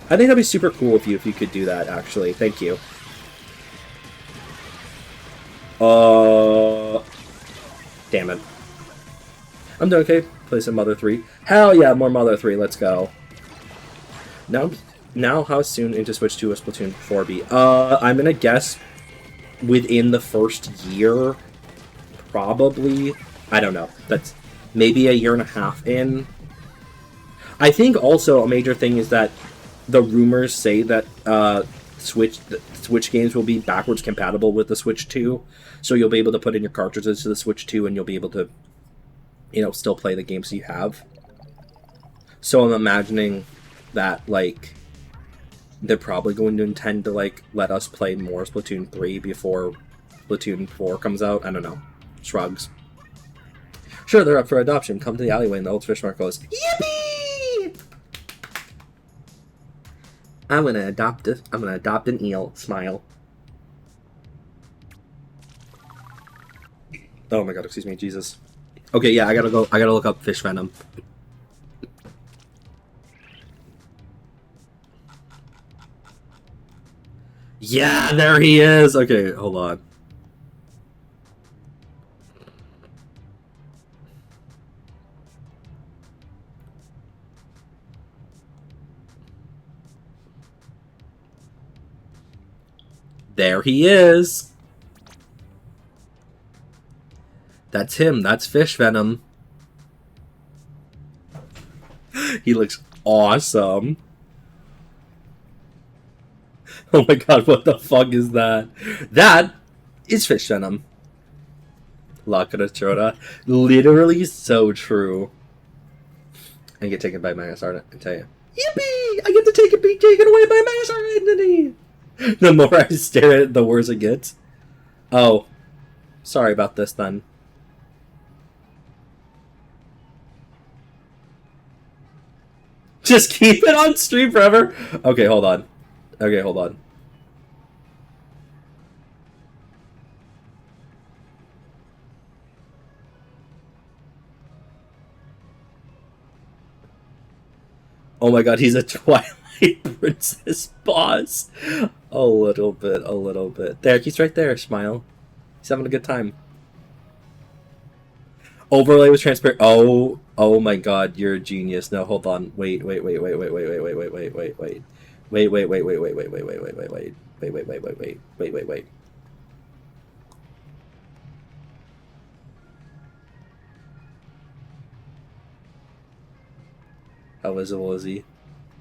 I think that'd be super cool if you could do that, actually. Thank you. Damn it. I'm doing okay. Play some Mother 3. Hell yeah, more Mother 3. Let's go. Now, how soon into Switch 2 will Splatoon 4 be? I'm gonna guess within the first year. Probably. I don't know. That's maybe a year and a half in. I think also a major thing is that the rumors say that Switch games will be backwards compatible with the Switch 2. So you'll be able to put in your cartridges to the Switch 2 and you'll be able to, you know, still play the games you have. So I'm imagining that, like, they're probably going to intend to, like, let us play more Splatoon 3 before Splatoon 4 comes out. I don't know. Shrugs. Sure, they're up for adoption. Come to the alleyway and the old fish mark goes, yippee! I'm gonna adopt an eel. Smile. Oh my god, excuse me, Jesus. Okay, yeah, I gotta look up fish venom. Yeah, there he is! Okay, hold on. There he is! That's him. That's fish venom. He looks awesome. Oh my god, what the fuck is that? That is fish venom. Lakara. Literally so true. I get taken by Magnus Art, I tell you. Yippee! I get to take it being taken away by Magnus Art Identity! The more I stare at it, the worse it gets. Oh. Sorry about this then. Just keep it on stream forever? Okay, hold on. Okay, hold on. Oh my god, he's a Twilight Princess boss. A little bit, a little bit. There, he's right there, smile. He's having a good time. Overlay was transparent. Oh my god, you're a genius. No, hold on. Wait. How visible is he?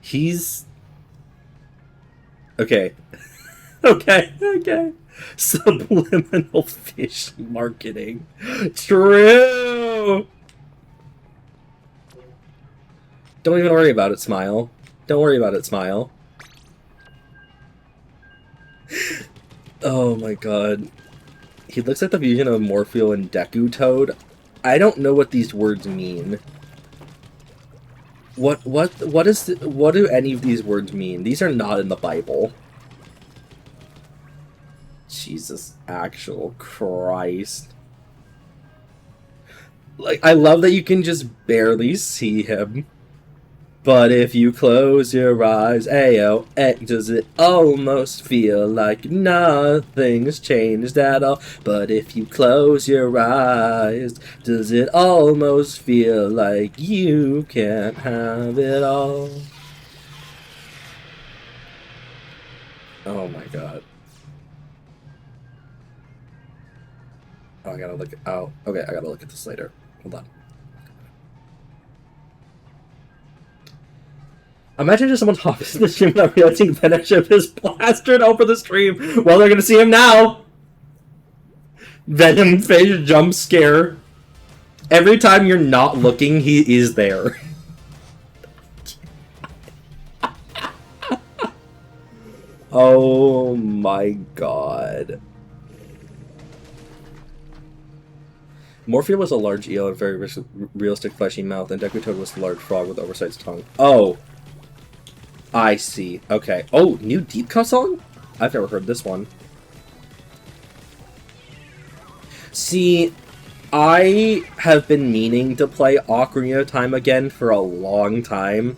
He's... Okay. Okay. Subliminal fish marketing. True! Don't even worry about it, Smile. Don't worry about it, Smile. Oh my god. He looks like the fusion of Morphle and Deku Toad. I don't know what these words mean. What do any of these words mean? These are not in the Bible. Jesus, actual Christ. Like, I love that you can just barely see him. But if you close your eyes, ayo, does it almost feel like nothing's changed at all? But if you close your eyes, does it almost feel like you can't have it all? Oh my god. Oh, I gotta look at... Oh, okay, I gotta look at this later. Hold on. Imagine if someone hops in the stream without realizing Venomship is plastered over the stream. Well, they're gonna see him now! Venom face jump scare. Every time you're not looking, he is there. Oh my god. Morphle was a large eel and very realistic fleshy mouth, and Deku Toad was a large frog with oversized tongue. Oh. I see. Okay. Oh, new Deep Cut song? I've never heard this one. See, I have been meaning to play Ocarina of Time again for a long time.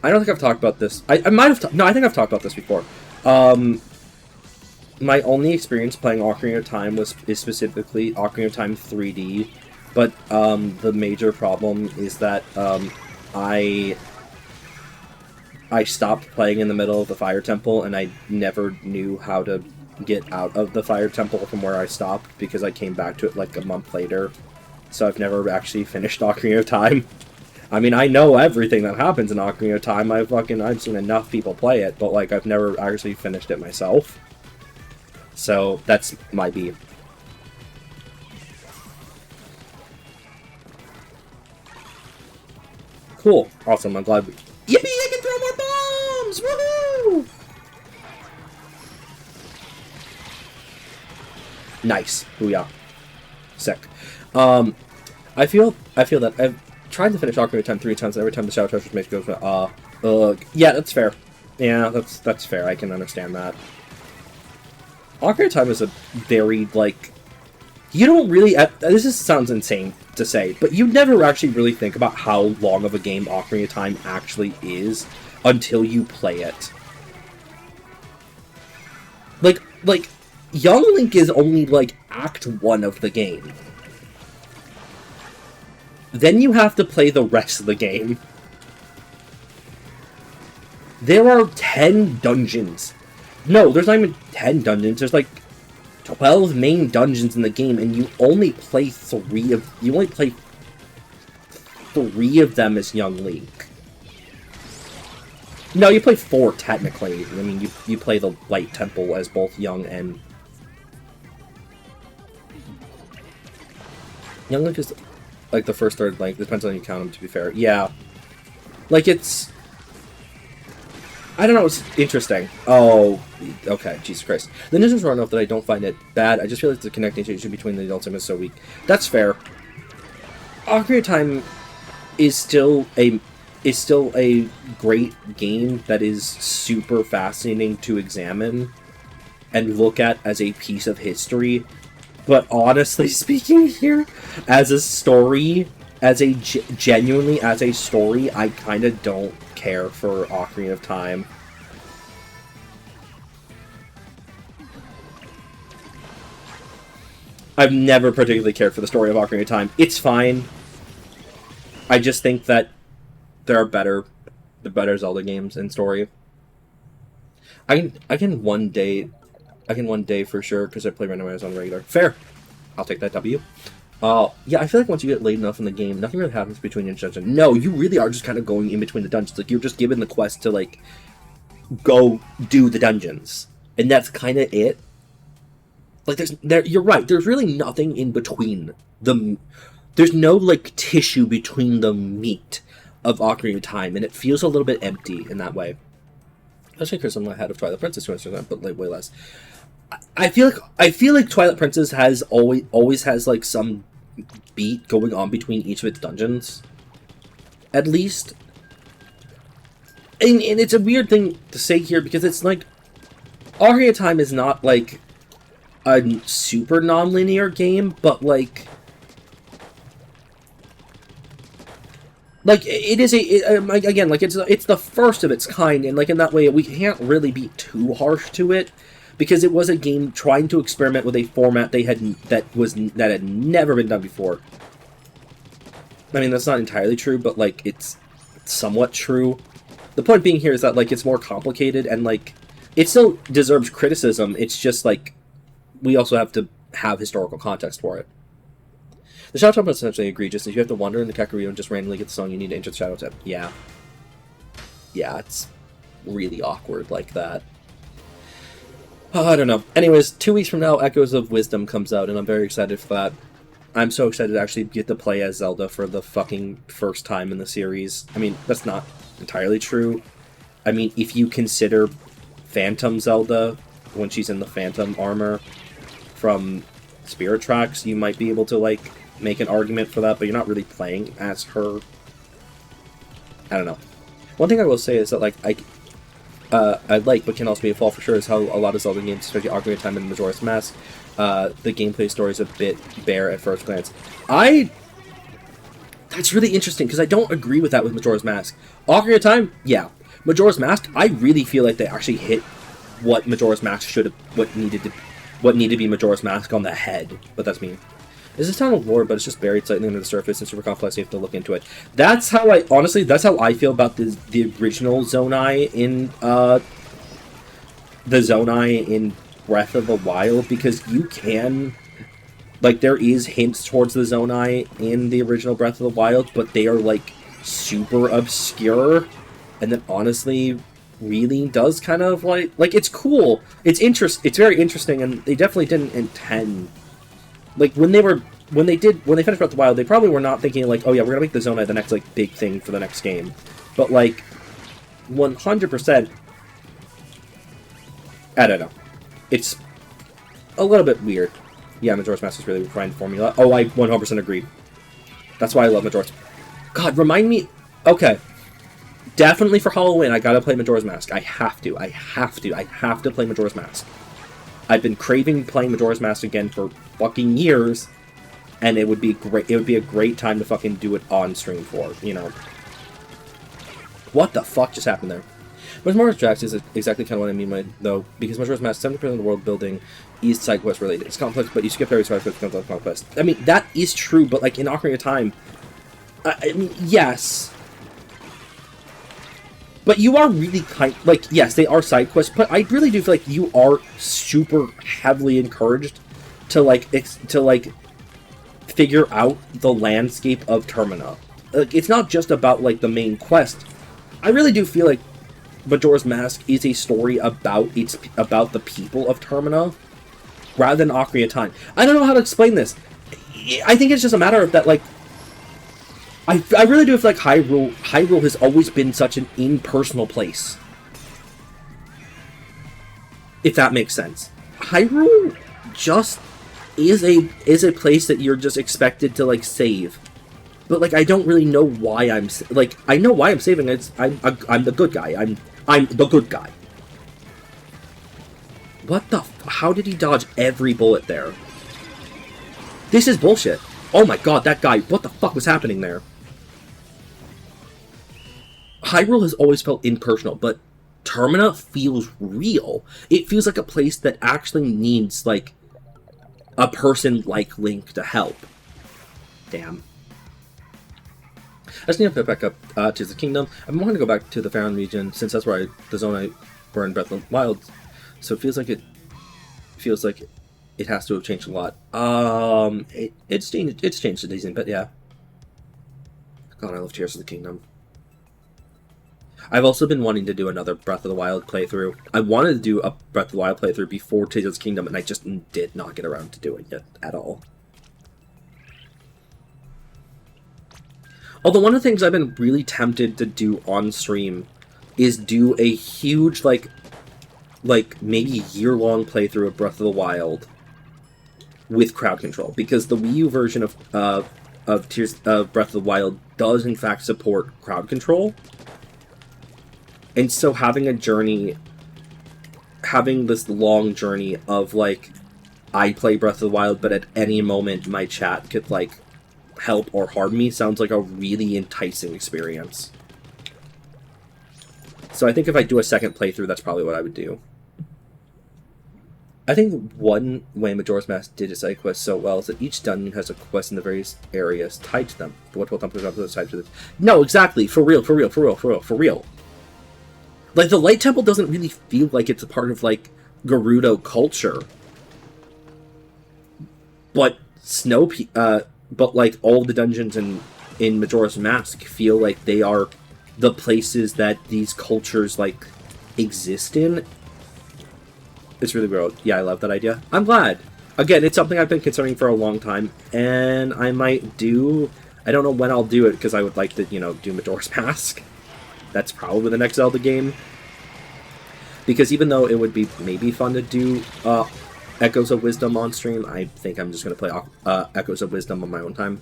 I don't think I've talked about this. I might have... No, I think I've talked about this before. My only experience playing Ocarina of Time is specifically Ocarina of Time 3D, but the major problem is that I stopped playing in the middle of the Fire Temple, and I never knew how to get out of the Fire Temple from where I stopped, because I came back to it like a month later. So I've never actually finished Ocarina of Time. I mean, I know everything that happens in Ocarina of Time. I've seen enough people play it, but like I've never actually finished it myself. So that's my beef. Cool. Awesome. I'm glad we... Yippee! I can throw more bombs! Woohoo! Nice. Booyah. Sick. I feel that I've tried to finish Ocarina of Time 3 times, and every time the Shadow Treasures make it goes, yeah, that's fair. Yeah, that's fair. I can understand that. Ocarina of Time is a very, like... You don't really... This sounds insane to say, but you never actually really think about how long of a game Ocarina of Time actually is until you play it. Like, Young Link is only, like, Act 1 of the game. Then you have to play the rest of the game. There are 10 dungeons. No, there's not even 10 dungeons. There's, like, 12 main dungeons in the game, and you only play three of them as young Link. No, you play 4 technically. I mean, you play the Light Temple as both young and... Young Link is like the first third Link. Depends on how you count him, to be fair. Yeah. Like, it's... I don't know, it's interesting. Oh, okay, Jesus Christ. The ninjas are enough that I don't find it bad. I just feel like the connecting issue between the adults is so weak. That's fair. Ocarina of Time is still a great game that is super fascinating to examine and look at as a piece of history. But honestly speaking here, as a story, genuinely as a story, I kind of don't care for Ocarina of Time. I've never particularly cared for the story of Ocarina of Time. It's fine. I just think that there are better Zelda games in story. I can one day for sure, because I play randomized on regular. Fair. I'll take that W. Yeah, I feel like once you get late enough in the game, nothing really happens between each dungeon. No, you really are just kind of going in between the dungeons. Like, you're just given the quest to, like, go do the dungeons. And that's kind of it. Like, you're right, there's really nothing in between the... There's no, like, tissue between the meat of Ocarina of Time, and it feels a little bit empty in that way. Especially because I'm ahead of Twilight Princess, but like way less. I feel like Twilight Princess has always has like some beat going on between each of its dungeons, at least. And it's a weird thing to say here because it's like Ocarina of Time is not like a super non-linear game, but like it is again, like it's the first of its kind, and like in that way we can't really be too harsh to it because it was a game trying to experiment with a format that had never been done before. I mean, that's not entirely true, but like it's somewhat true. The point being here is that like it's more complicated and like it still deserves criticism. It's just like we also have to have historical context for it. The Shadow Temple is essentially egregious. If you have to wander in the Kakariko and just randomly get the song, you need to enter the Shadow Temple. Yeah. Yeah, it's really awkward like that. Oh, I don't know. Anyways, 2 weeks from now, Echoes of Wisdom comes out, and I'm very excited for that. I'm so excited to actually get to play as Zelda for the fucking first time in the series. I mean, that's not entirely true. I mean, if you consider Phantom Zelda, when she's in the Phantom armor from Spirit Tracks, you might be able to, like, make an argument for that, but you're not really playing as her. I don't know. One thing I will say is that, like, I like, but can also be a fault for sure, is how a lot of Zelda games, especially Ocarina of Time and Majora's Mask, the gameplay story is a bit bare at first glance. That's really interesting, because I don't agree with that with Majora's Mask. Ocarina of Time, yeah. Majora's Mask, I really feel like they actually hit what Majora's Mask should have, what needed to be Majora's Mask on the head, but that's me. Is this town of lore, but it's just buried slightly under the surface and super complex, you have to look into it. That's how that's how I feel about the original Zonai in, the Zonai in Breath of the Wild, because you can, like, there is hints towards the Zonai in the original Breath of the Wild, but they are, like, super obscure, and that honestly really does kind of, like, it's cool. It's very interesting, and they definitely didn't intend... Like, when they finished Breath of the Wild, they probably were not thinking, like, oh yeah, we're gonna make the Zonai the next, like, big thing for the next game. But, like, 100%, I don't know. It's a little bit weird. Yeah, Majora's Mask is really refined formula. Oh, I 100% agree. That's why I love Majora's... God, remind me... Okay. Definitely for Halloween, I gotta play Majora's Mask. I have to play Majora's Mask. I've been craving playing Majora's Mask again for fucking years, and it would be a great time to fucking do it on stream for, you know. What the fuck just happened there? Majora's Mask is exactly kind of what I mean by, though, because Majora's Mask, 70% of the world building is side quest related. It's complex, but you skip every side quest becomes a complex. I mean, that is true, but like in Ocarina of Time, I mean, yes. But you are really like, yes, they are side quests, but I really do feel like you are super heavily encouraged to like figure out the landscape of Termina. Like, it's not just about like the main quest. I really do feel like Majora's Mask is a story about the people of Termina rather than Ocarina of Time. I don't know how to explain this. I think it's just a matter of that, like, I really do feel like Hyrule has always been such an impersonal place. If that makes sense. Hyrule just is a place that you're just expected to, like, save. But, like, I don't really know why I'm... Like, I know why I'm saving. I'm the good guy. I'm the good guy. What the... How did he dodge every bullet there? This is bullshit. Oh my god, that guy... What the fuck was happening there? Hyrule has always felt impersonal, but Termina feels real. It feels like a place that actually needs, like, a person like Link to help. Damn. I just need to put back up to the Kingdom. I'm wanting to go back to the Faron region, since that's where the zone I were in Breath of the Wild. So it feels like it has to have changed a lot. It's changed a decent bit, yeah. God, I love Tears of the Kingdom. I've also been wanting to do another Breath of the Wild playthrough. I wanted to do a Breath of the Wild playthrough before Tears of the Kingdom, and I just did not get around to doing it at all. Although one of the things I've been really tempted to do on stream is do a huge, like maybe year-long playthrough of Breath of the Wild with crowd control, because the Wii U version of Breath of the Wild does in fact support crowd control. And so having this long journey of, like, I play Breath of the Wild, but at any moment my chat could, like, help or harm me sounds like a really enticing experience. So I think if I do a second playthrough, that's probably what I would do. I think one way Majora's Mask did its side quest so well is that each dungeon has a quest in the various areas tied to them. What will tied to them? No, exactly. For real. Like, the Light Temple doesn't really feel like it's a part of, like, Gerudo culture. But but, like, all the dungeons in Majora's Mask feel like they are the places that these cultures, like, exist in. It's really weird. Yeah, I love that idea. I'm glad. Again, it's something I've been considering for a long time, and I might do... I don't know when I'll do it, because I would like to, you know, do Majora's Mask. That's probably the next Zelda game. Because even though it would be maybe fun to do Echoes of Wisdom on stream, I think I'm just going to play Echoes of Wisdom on my own time.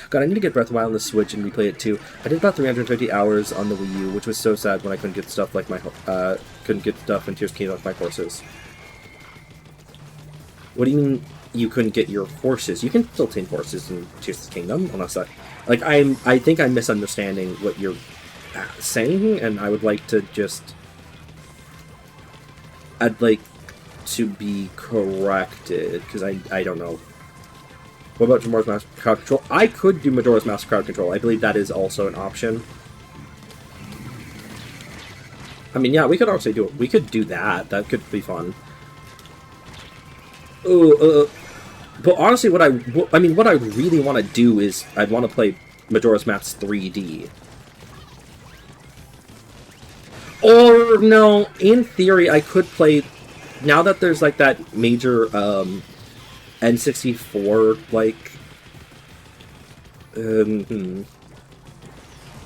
God, I need to get Breath of the Wild on the Switch and replay it too. I did about 350 hours on the Wii U, which was so sad when I couldn't get stuff like my couldn't get stuff in Tears of the Kingdom like my horses. What do you mean you couldn't get your horses? You can still tame horses in Tears of the Kingdom, unless I think I'm misunderstanding what you're saying, and I would like to just... I'd like to be corrected, because I don't know. What about Majora's Mask crowd control? I could do Majora's Mask crowd control. I believe that is also an option. I mean, yeah, we could also do it. We could do that. That could be fun. But honestly, what I really want to do is I'd want to play Majora's Mask 3D. Or, no, in theory, I could play... Now that there's, like, that major, N64, like...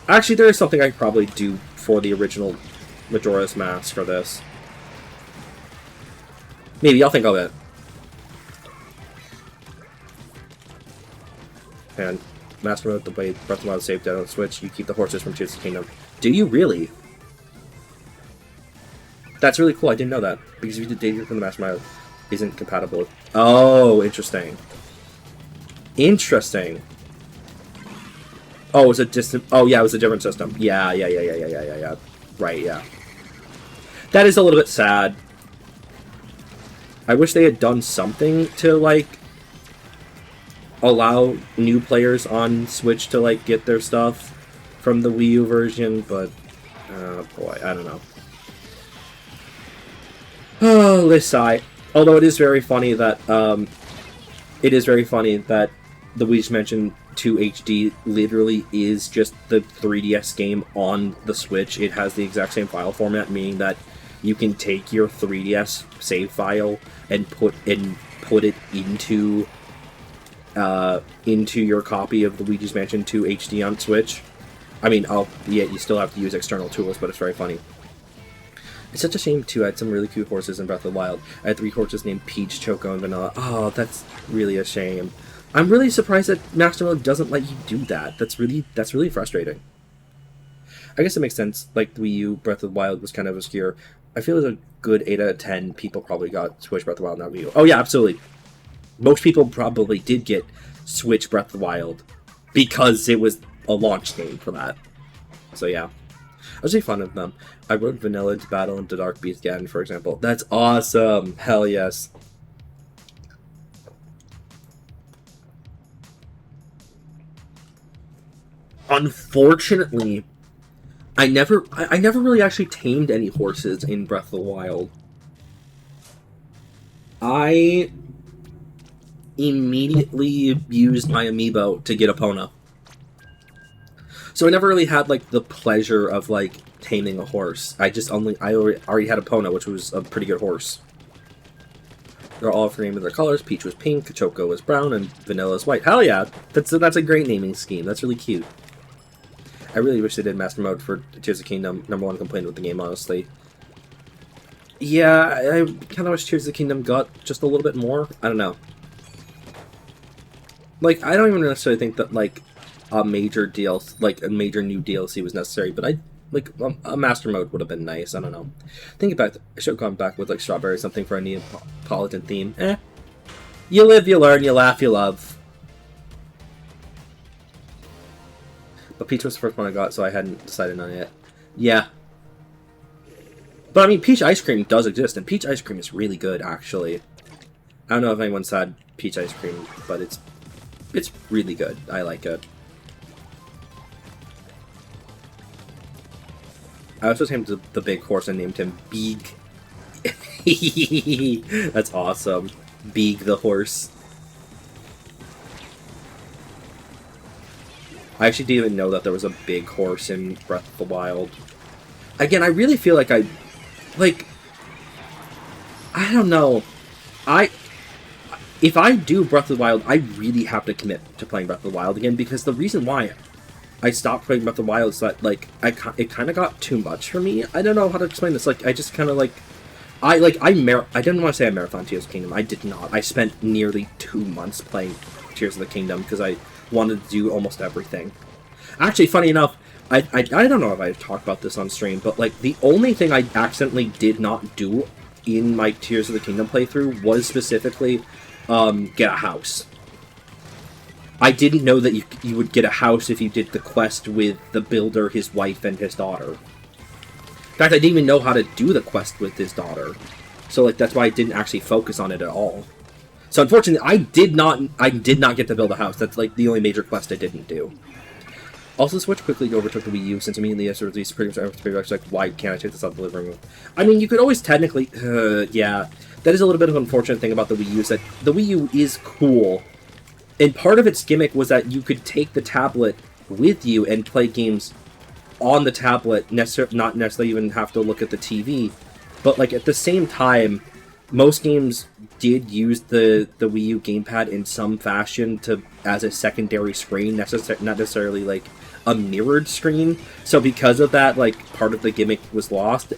Actually, there is something I could probably do for the original Majora's Mask for this. Maybe, I'll think of it. And Master Mode, the way Breath of the Wild saved down on the Switch, you keep the horses from Tears of the Kingdom. Do you really? That's really cool, I didn't know that. Because if you did Danger from the Master Mode, isn't compatible with... Oh, interesting. Interesting. Oh, it was a distant... Oh, yeah, it was a different system. Yeah. Right, yeah. That is a little bit sad. I wish they had done something to, like, allow new players on Switch to, like, get their stuff from the Wii U version, but Oh boy, I don't know. Oh, this sigh. Although it is very funny that the Luigi's Mansion 2 HD literally is just the 3DS game on the Switch. It has the exact same file format, meaning that you can take your 3DS save file and put it into your copy of Luigi's Mansion 2 HD on Switch. I mean, yeah, you still have to use external tools, but it's very funny. It's such a shame, too. I had some really cute horses in Breath of the Wild. I had 3 horses named Peach, Choco, and Vanilla. Oh, that's really a shame. I'm really surprised that Master Mode doesn't let you do that. That's really frustrating. I guess it makes sense. Like, the Wii U Breath of the Wild was kind of obscure. I feel there's a good 8 out of 10 people probably got Switch Breath of the Wild, not Wii U. Oh, yeah, absolutely. Most people probably did get Switch Breath of the Wild because it was a launch game for that. So, yeah. I was really fond of them. I wrote Vanilla into Battle into Dark Beast Ganon, for example. That's awesome! Hell yes. Unfortunately, I never really actually tamed any horses in Breath of the Wild. I immediately used my amiibo to get Epona. So I never really had, like, the pleasure of, like, taming a horse. I already had Epona, which was a pretty good horse. They're all for naming their colors. Peach was pink, Choco was brown, and Vanilla is white. Hell yeah! That's a great naming scheme. That's really cute. I really wish they did Master Mode for Tears of the Kingdom. #1 complaint with the game, honestly. Yeah, I kind of wish Tears of the Kingdom got just a little bit more. I don't know. Like, I don't even necessarily think that, like, a major DLC, like, a major new DLC was necessary, but a Master Mode would have been nice. I don't know. Think about it. I should have gone back with, like, Strawberry or something for a Neapolitan theme. You live, you learn, you laugh, you love. But Peach was the first one I got, so I hadn't decided on it yet. Yeah. But, I mean, Peach Ice Cream does exist, and Peach Ice Cream is really good, actually. I don't know if anyone's had Peach Ice Cream, but it's really good. I like it. I also named the big horse and named him Beeg. That's awesome. Beeg the horse. I actually didn't even know that there was a big horse in Breath of the Wild. Again, I really feel like I don't know. If I do Breath of the Wild, I really have to commit to playing Breath of the Wild again, because the reason why I stopped playing Breath of the Wild is that, like, it kind of got too much for me. I don't know how to explain this. Like, I just kind of, like... I didn't want to say I marathon Tears of the Kingdom. I did not. I spent nearly 2 months playing Tears of the Kingdom because I wanted to do almost everything. Actually, funny enough, I don't know if I talked about this on stream, but, like, the only thing I accidentally did not do in my Tears of the Kingdom playthrough was specifically get a house. I didn't know that you would get a house if you did the quest with the builder, his wife, and his daughter. In fact, I didn't even know how to do the quest with his daughter. So, like, that's why I didn't actually focus on it at all. So, unfortunately, I did not get to build a house. That's, like, the only major quest I didn't do. Also, Switch quickly overtook the Wii U, since immediately after release, pretty much like, why can't I take this out of the living room? I mean, you could always technically... yeah. That is a little bit of an unfortunate thing about the Wii U, is that the Wii U is cool. And part of its gimmick was that you could take the tablet with you and play games on the tablet, not necessarily even have to look at the TV. But, like, at the same time, most games did use the Wii U gamepad in some fashion as a secondary screen, not necessarily, like, a mirrored screen. So because of that, like, part of the gimmick was lost.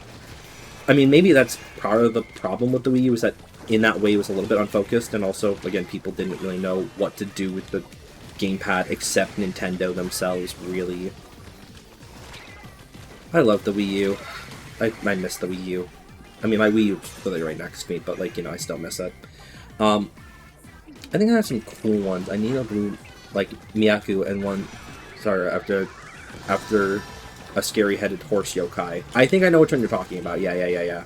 I mean, maybe that's part of the problem with the Wii U, is that in that way it was a little bit unfocused, and also, again, people didn't really know what to do with the gamepad except Nintendo themselves, really. I love the Wii U. I miss the Wii U. I mean, my Wii U is literally right next to me, but, like, you know, I still miss it. I think I have some cool ones. I need a blue, like, Miyaku and one... Sorry, after a scary-headed horse yokai. I think I know which one you're talking about. Yeah.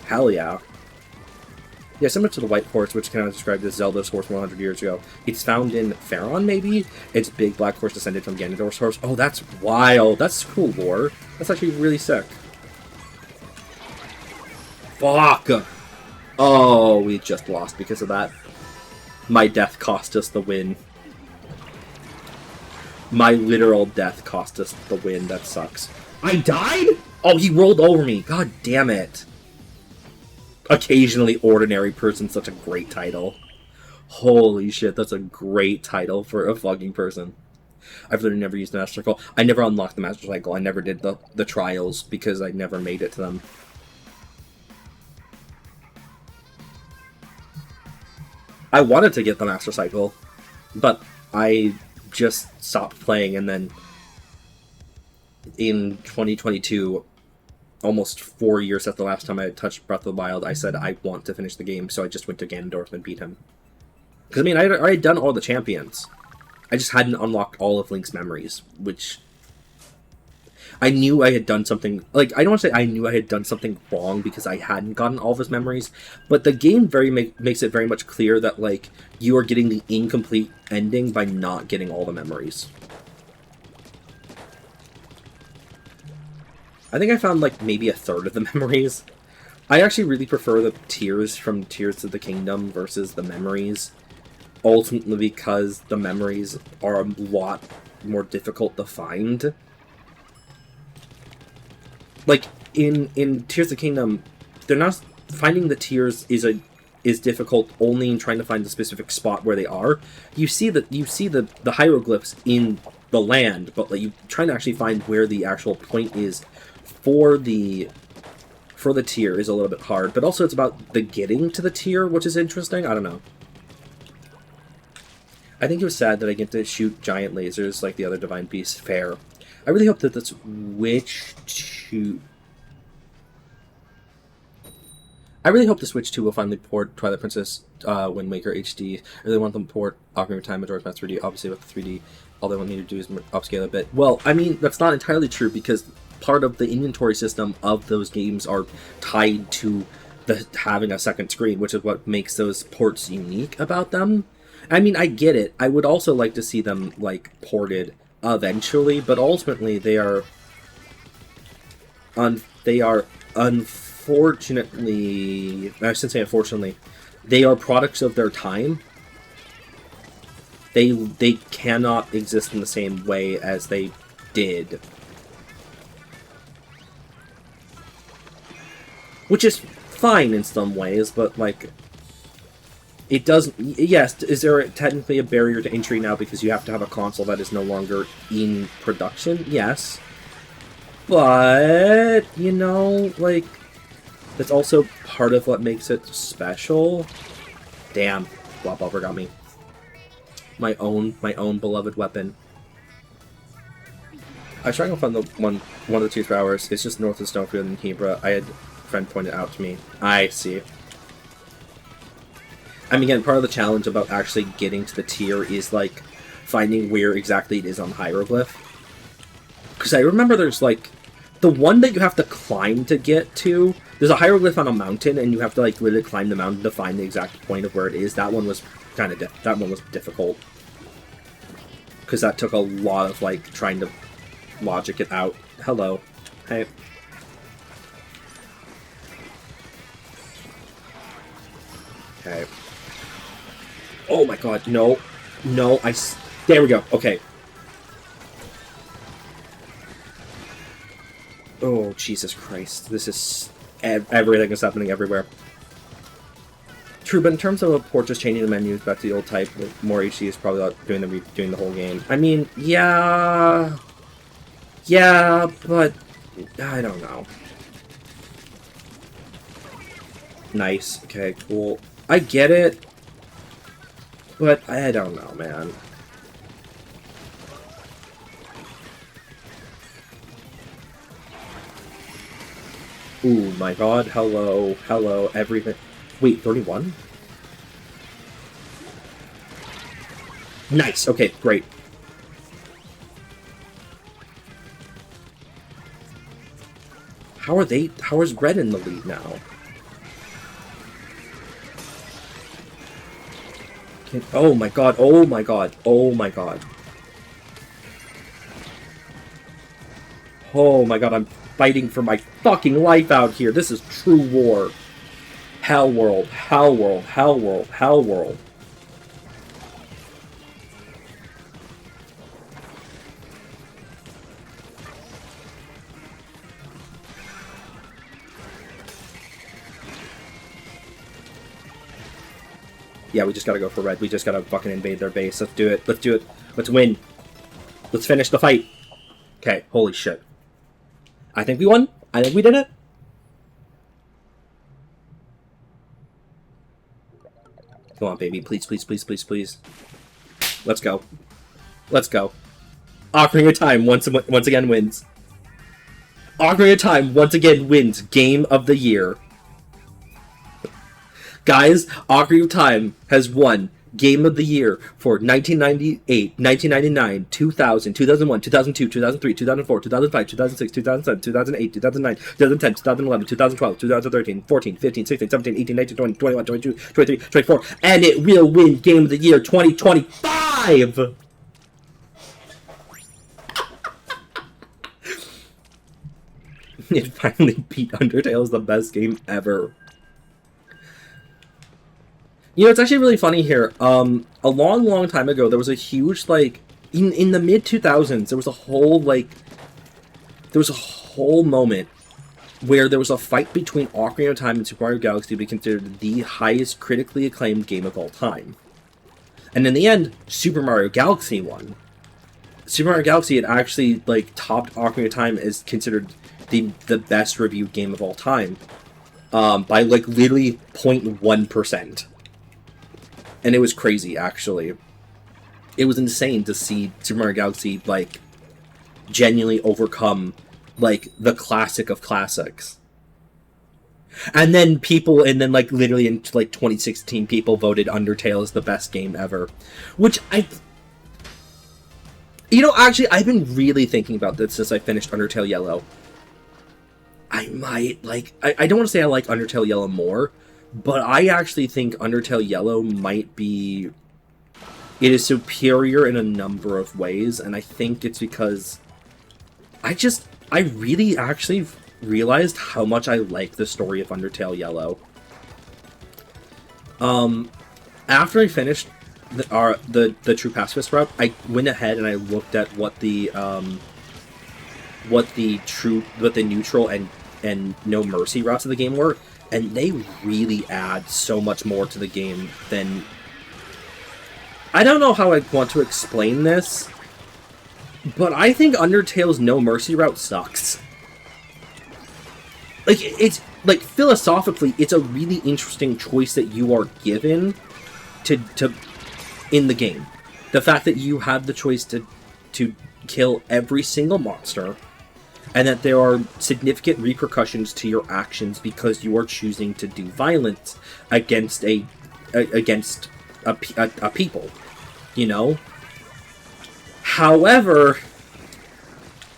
Hell yeah. Yeah, similar to the white horse, which kind of described as Zelda's horse 100 years ago. It's found in Faron, maybe? It's big black horse descended from Ganondorf's horse. Oh, that's wild. That's cool lore. That's actually really sick. Fuck! Oh, we just lost because of that. My death cost us the win. My literal death cost us the win. That sucks. I died? Oh, he rolled over me. God damn it. Occasionally Ordinary Person, such a great title. Holy shit, that's a great title for a fucking person. I've literally never used the Master Cycle. I never unlocked the Master Cycle. I never did the trials because I never made it to them. I wanted to get the Master Cycle, but I just stopped playing, and then in 2022, almost 4 years after the last time I touched Breath of the Wild, I said I want to finish the game, so I just went to Ganondorf and beat him. Because, I mean, I had done all the champions. I just hadn't unlocked all of Link's memories, which I knew I had done something, like, I don't want to say I knew I had done something wrong because I hadn't gotten all of his memories, but the game makes it very much clear that, like, you are getting the incomplete ending by not getting all the memories. I think I found, like, maybe a third of the memories. I actually really prefer the tears from Tears of the Kingdom versus the memories, ultimately because the memories are a lot more difficult to find. Like, in Tears of the Kingdom, they're not... Finding the tears is difficult only in trying to find the specific spot where they are. You see the hieroglyphs in the land, but like, you trying to actually find where the actual point is for the tier is a little bit hard. But also it's about the getting to the tier, which is interesting. I don't know. I think it was sad that I get to shoot giant lasers like the other Divine Beasts. Fair. I really hope that the Switch 2... I really hope the Switch 2 will finally port Twilight Princess Wind Waker HD. I really want them to port Ocarina of Time Majora's Mask 3D. Obviously with the 3D, all they want me to do is upscale a bit. Well, I mean, that's not entirely true because part of the inventory system of those games are tied to having a second screen, which is what makes those ports unique about them. I mean, I get it. I would also like to see them, like, ported eventually, but ultimately they are unfortunately, I shouldn't say unfortunately, they are products of their time. They cannot exist in the same way as they did. Which is fine in some ways, but, like, it doesn't... Yes, is there technically a barrier to entry now because you have to have a console that is no longer in production? Yes. But, you know, like, that's also part of what makes it special. Damn, Blob Bobber got me. My own beloved weapon. I was trying to find one of the 2 towers. It's just north of Stonefield and Hebra. I had a friend point it out to me. I see. I mean, again, part of the challenge about actually getting to the tier is, like, finding where exactly it is on the hieroglyph. Because I remember there's, like, the one that you have to climb to get to. There's a hieroglyph on a mountain, and you have to, like, literally climb the mountain to find the exact point of where it is. That one was kind of that one was difficult. Because that took a lot of, like, trying to logic it out. Hello. Hey. Okay. Oh my god, no. No, there we go, okay. Oh, Jesus Christ. This is... Everything is happening everywhere. True, but in terms of a port just changing the menus back to the old type, with more HD is probably not doing the whole game. I mean, yeah... Yeah, but... I don't know. Nice. Okay, cool. I get it. But I don't know, man. Ooh, my god. Hello. Hello. Everything. Wait, 31? Nice. Okay, great. How is Red in the lead now? Oh my god, oh my god, oh my god. Oh my god, I'm fighting for my fucking life out here. This is true war. Hell world, hell world, hell world, hell world. Yeah, we just gotta go for red. We just gotta fucking invade their base. Let's do it. Let's do it. Let's win. Let's finish the fight. Okay, holy shit. I think we won. I think we did it. Come on, baby. Please, please, please, please, please. Let's go. Let's go. Ocarina of Time once again wins. Ocarina of Time once again wins Game of the Year. Guys, Ocarina of Time has won Game of the Year for 1998, 1999, 2000, 2001, 2002, 2003, 2004, 2005, 2006, 2007, 2008, 2009, 2010, 2011, 2012, 2013, 14, 15, 16, 17, 18, 19, 20, 21, 22, 23, 24, and it will win Game of the Year 2025! It finally beat Undertale as the best game ever. You know, it's actually really funny here. A long time ago, there was a huge, like, in the mid-2000s, there was a whole moment where there was a fight between Ocarina of Time and Super Mario Galaxy to be considered the highest critically acclaimed game of all time. And in the end, Super Mario Galaxy won. Super Mario Galaxy had actually, like, topped Ocarina of Time as considered the best reviewed game of all time. By, like, literally 0.1%. And it was crazy, actually. It was insane to see Super Mario Galaxy, like, genuinely overcome, like, the classic of classics. And then like, literally in, like, 2016, people voted Undertale as the best game ever. Which you know, actually, I've been really thinking about this since I finished Undertale Yellow. I might, like, I don't want to say I like Undertale Yellow more, but I actually think Undertale Yellow might be... It is superior in a number of ways, and I think it's because... I really actually realized how much I like the story of Undertale Yellow. After I finished the True Pacifist route, I went ahead and I looked at what the neutral and no mercy routes of the game were. And they really add so much more to the game than... I don't know how I want to explain this, but I think Undertale's No Mercy route sucks. Like, it's... Like, philosophically, it's a really interesting choice that you are given to in the game. The fact that you have the choice to kill every single monster, and that there are significant repercussions to your actions because you are choosing to do violence against a people, you know? However,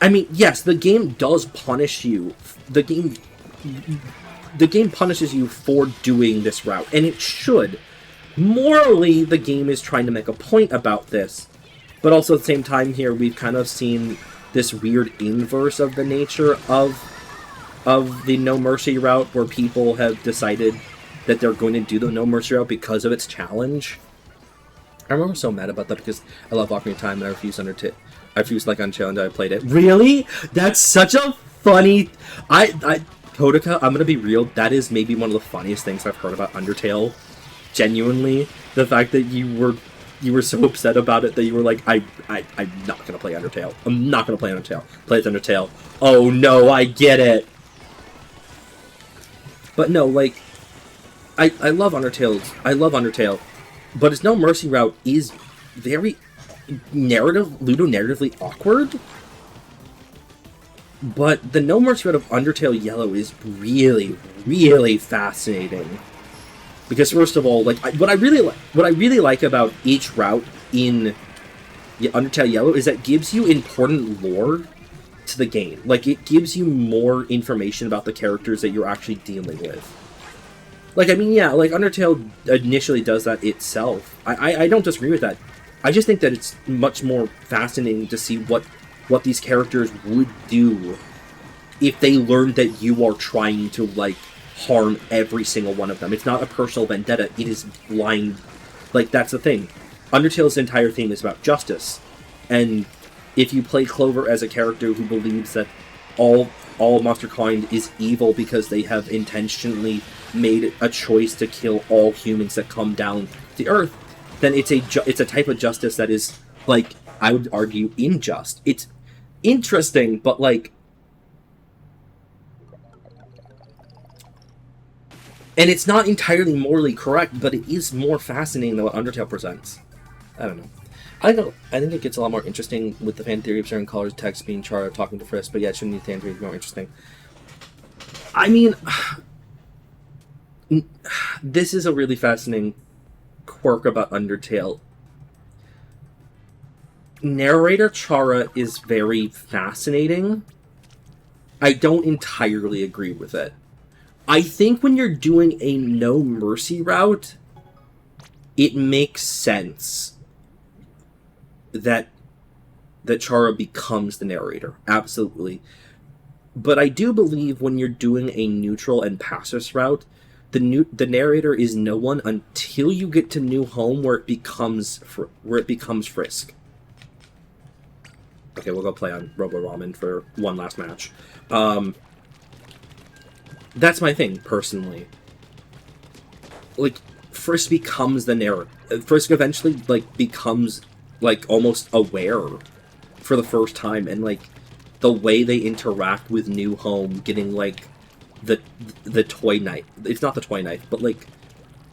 I mean, yes, the game does punish you. The game punishes you for doing this route, and it should. Morally, the game is trying to make a point about this, but also at the same time here, we've kind of seen this weird inverse of the nature of the No Mercy route, where people have decided that they're going to do the No Mercy route because of its challenge. I remember so mad about that because I love Ocarina of Time and I refused like Undertale until I played it. Really? That's such a funny... Kodaka, I'm gonna be real, that is maybe one of the funniest things I've heard about Undertale. Genuinely. The fact that you were so upset about it that you were like, I'm not going to play Undertale. I'm not going to play Undertale. Play Undertale. Oh no, I get it. But no, like, I love Undertale. I love Undertale. But its No Mercy route is very ludonarratively awkward. But the No Mercy route of Undertale Yellow is really, really fascinating. Because first of all, like, what I really like about each route in Undertale Yellow is that it gives you important lore to the game. Like, it gives you more information about the characters that you're actually dealing with. Like, I mean, yeah, like, Undertale initially does that itself. I don't disagree with that. I just think that it's much more fascinating to see what these characters would do if they learned that you are trying to, like, harm every single one of them. It's not a personal vendetta, it is blind. Like, that's the thing. Undertale's entire theme is about justice. And if you play Clover as a character who believes that all monsterkind is evil because they have intentionally made a choice to kill all humans that come down to Earth, then it's a type of justice that is, like, I would argue, unjust. It's interesting, but, like... And it's not entirely morally correct, but it is more fascinating than what Undertale presents. I don't know. I think it gets a lot more interesting with the fan theory of certain colors, text being Chara talking to Frisk, but yeah, it shouldn't need fan theory to be more interesting. I mean... This is a really fascinating quirk about Undertale. Narrator Chara is very fascinating. I don't entirely agree with it. I think when you're doing a no mercy route, it makes sense that Chara becomes the narrator. Absolutely. But I do believe when you're doing a neutral and pacifist route, the narrator is no one until you get to New Home, where it becomes Frisk. Okay, we'll go play on Robo Ramen for one last match. That's my thing, personally. Like, Frisk becomes the narrator. Frisk eventually, like, becomes, like, almost aware for the first time, and, like, the way they interact with New Home, getting, like, the toy knife. It's not the toy knife, but, like,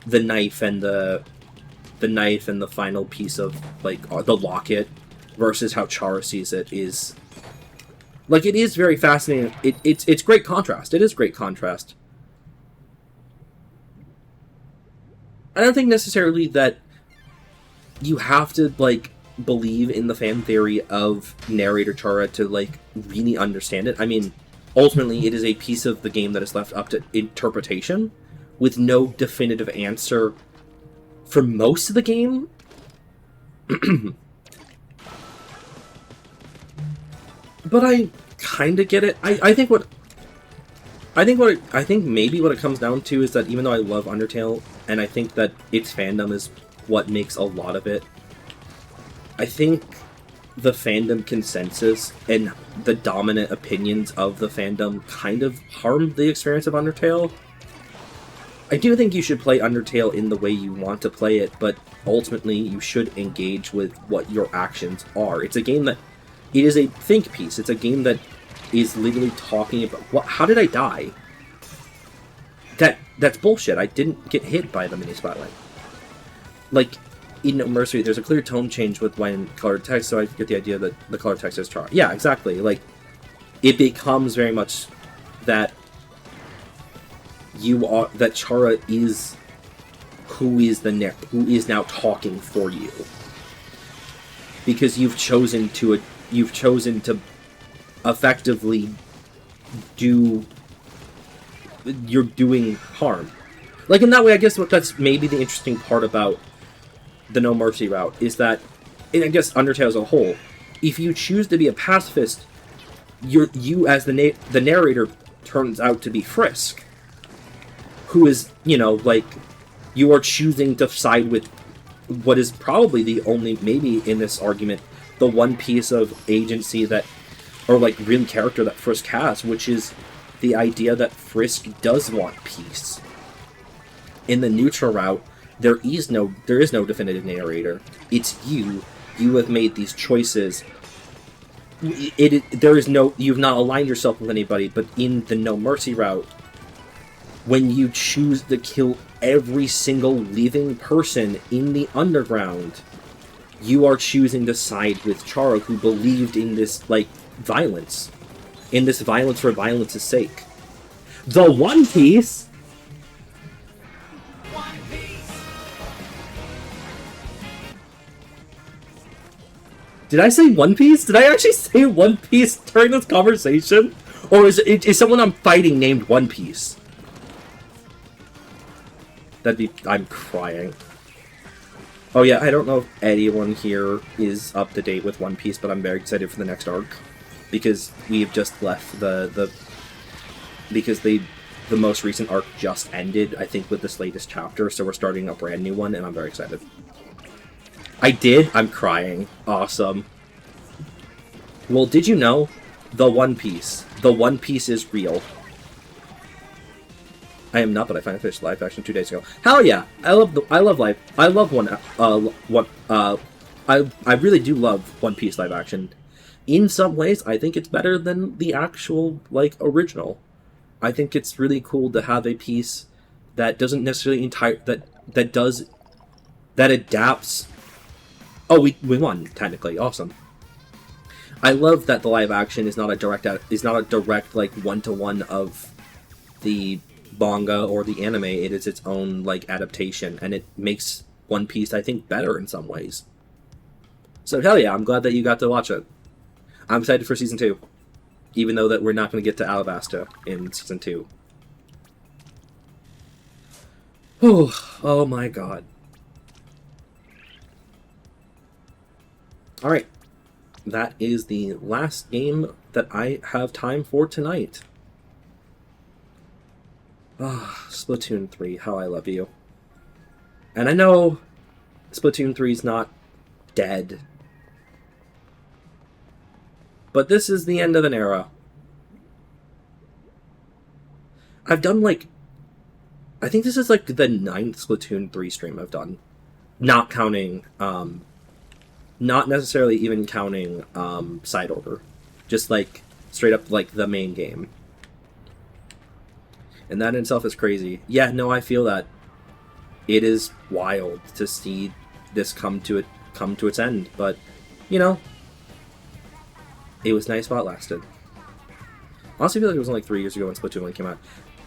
the knife and the final piece of, like, the locket versus how Chara sees it is... Like, it is very fascinating. It's great contrast. It is great contrast. I don't think necessarily that you have to, like, believe in the fan theory of narrator Chara to, like, really understand it. I mean, ultimately, it is a piece of the game that is left up to interpretation, with no definitive answer for most of the game. But I kind of get it. I think maybe what it comes down to is that even though I love Undertale, and I think that its fandom is what makes a lot of it, I think the fandom consensus and the dominant opinions of the fandom kind of harm the experience of Undertale. I do think you should play Undertale in the way you want to play it, but ultimately you should engage with what your actions are. It's a game that... It is a think piece. It's a game that is literally talking about... How did I die? That's bullshit. I didn't get hit by the mini spotlight. Like, in No Mercy, there's a clear tone change with when colored text, so I get the idea that the colored text is Chara. Yeah, exactly. Like, it becomes very much that that Chara is who is now talking for you. Because you've chosen to effectively you're doing harm. Like, in that way, I guess that's maybe the interesting part about the No Mercy route, is that, and I guess Undertale as a whole, if you choose to be a pacifist, you as the narrator turns out to be Frisk, who is, you know, like, you are choosing to side with what is probably the only, maybe in this argument, the one piece of agency that, or like real character that Frisk has, which is the idea that Frisk does want peace. In the neutral route, there is no definitive narrator. It's you. You have made these choices. You've not aligned yourself with anybody, but in the No Mercy route, when you choose to kill every single living person in the underground, you are choosing to side with Chara, who believed in this, like, violence. In this violence for violence's sake. The One Piece? One Piece. Did I say One Piece? Did I actually say One Piece during this conversation? Or is someone I'm fighting named One Piece? I'm crying. Oh yeah, I don't know if anyone here is up to date with One Piece, but I'm very excited for the next arc. Because we've just left because the most recent arc just ended, I think, with this latest chapter, so we're starting a brand new one, and I'm very excited. I did? I'm crying. Awesome. Well, did you know? The One Piece is real. I am not, but I finally finished live action 2 days ago. Hell yeah! I love I really do love One Piece live action. In some ways, I think it's better than the actual, like, original. I think it's really cool to have a piece that doesn't necessarily that adapts. Oh, we won, technically. Awesome. I love that the live action is not a direct like one-to-one of the manga or the anime. It is its own, like, adaptation, and it makes One Piece, I think, better in some ways. So hell yeah, I'm glad that you got to watch it. I'm excited for Season 2, even though that we're not going to get to Alabasta in Season 2. Oh my god. Alright. That is the last game that I have time for tonight. Splatoon 3, how I love you. And I know Splatoon 3 is not dead. But this is the end of an era. I've done, like... I think this is, like, the 9th Splatoon 3 stream I've done. Not counting, not necessarily even counting, side order. Just, like, straight up, like, the main game. And that in itself is crazy. Yeah, no, I feel that. It is wild to see this come to its end. But, you know... It was nice while it lasted. Honestly, I feel like it was only like 3 years ago when Splatoon 1 came out.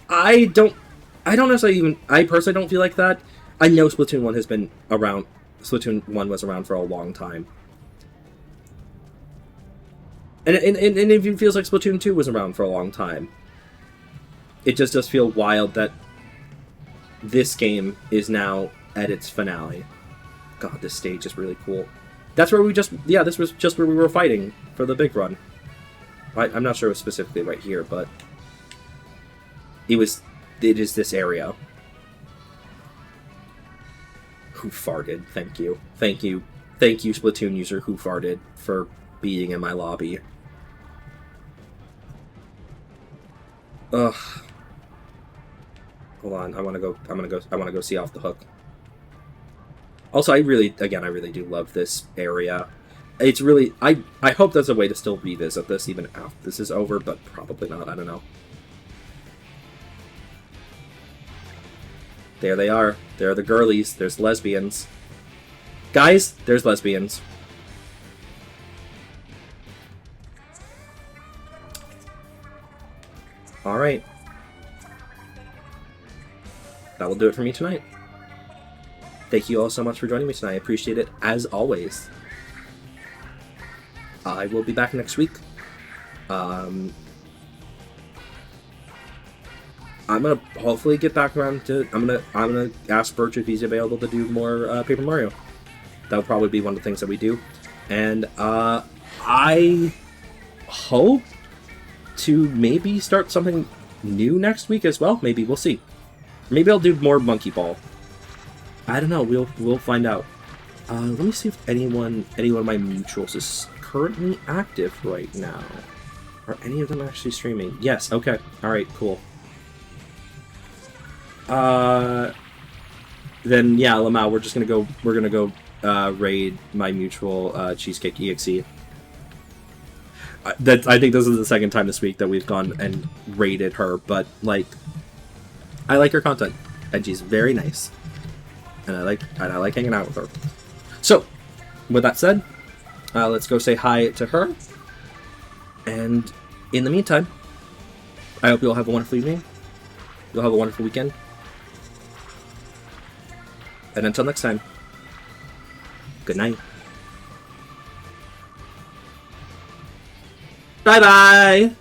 I don't necessarily even... I personally don't feel like that. I know Splatoon 1 has been around... Splatoon 1 was around for a long time. And it even feels like Splatoon 2 was around for a long time. It just does feel wild that this game is now at its finale. God, this stage is really cool. That's where we just... Yeah, this was just where we were fighting for the big run. I'm not sure it was specifically right here, but... It is this area. Who farted? Thank you. Thank you. Thank you, Splatoon user Who Farted, for being in my lobby. Ugh. Hold on, I wanna go see Off the Hook. Also, I really do love this area. It's really... I hope there's a way to still revisit this even after this is over, but probably not, I don't know. There they are. There are the girlies. There's lesbians. Guys, there's lesbians. Alright. That will do it for me tonight. Thank you all so much for joining me tonight. I appreciate it, as always. I will be back next week. I'm gonna hopefully get back around to... I'm gonna ask Birch if he's available to do more Paper Mario. That'll probably be one of the things that we do. And I hope to maybe start something new next week as well. Maybe, we'll see. Maybe I'll do more Monkey Ball. I don't know. We'll find out. Let me see if anyone of my mutuals is currently active right now. Are any of them actually streaming? Yes. Okay. All right. Cool. Then yeah, Lamau, we're gonna go raid my mutual Cheesecake EXE. I think this is the second time this week that we've gone and raided her, but like, I like her content, and she's very nice, and I like hanging out with her. So, with that said, let's go say hi to her, and in the meantime, I hope you'll have a wonderful evening. You'll have a wonderful weekend. And until next time, good night. Bye-bye!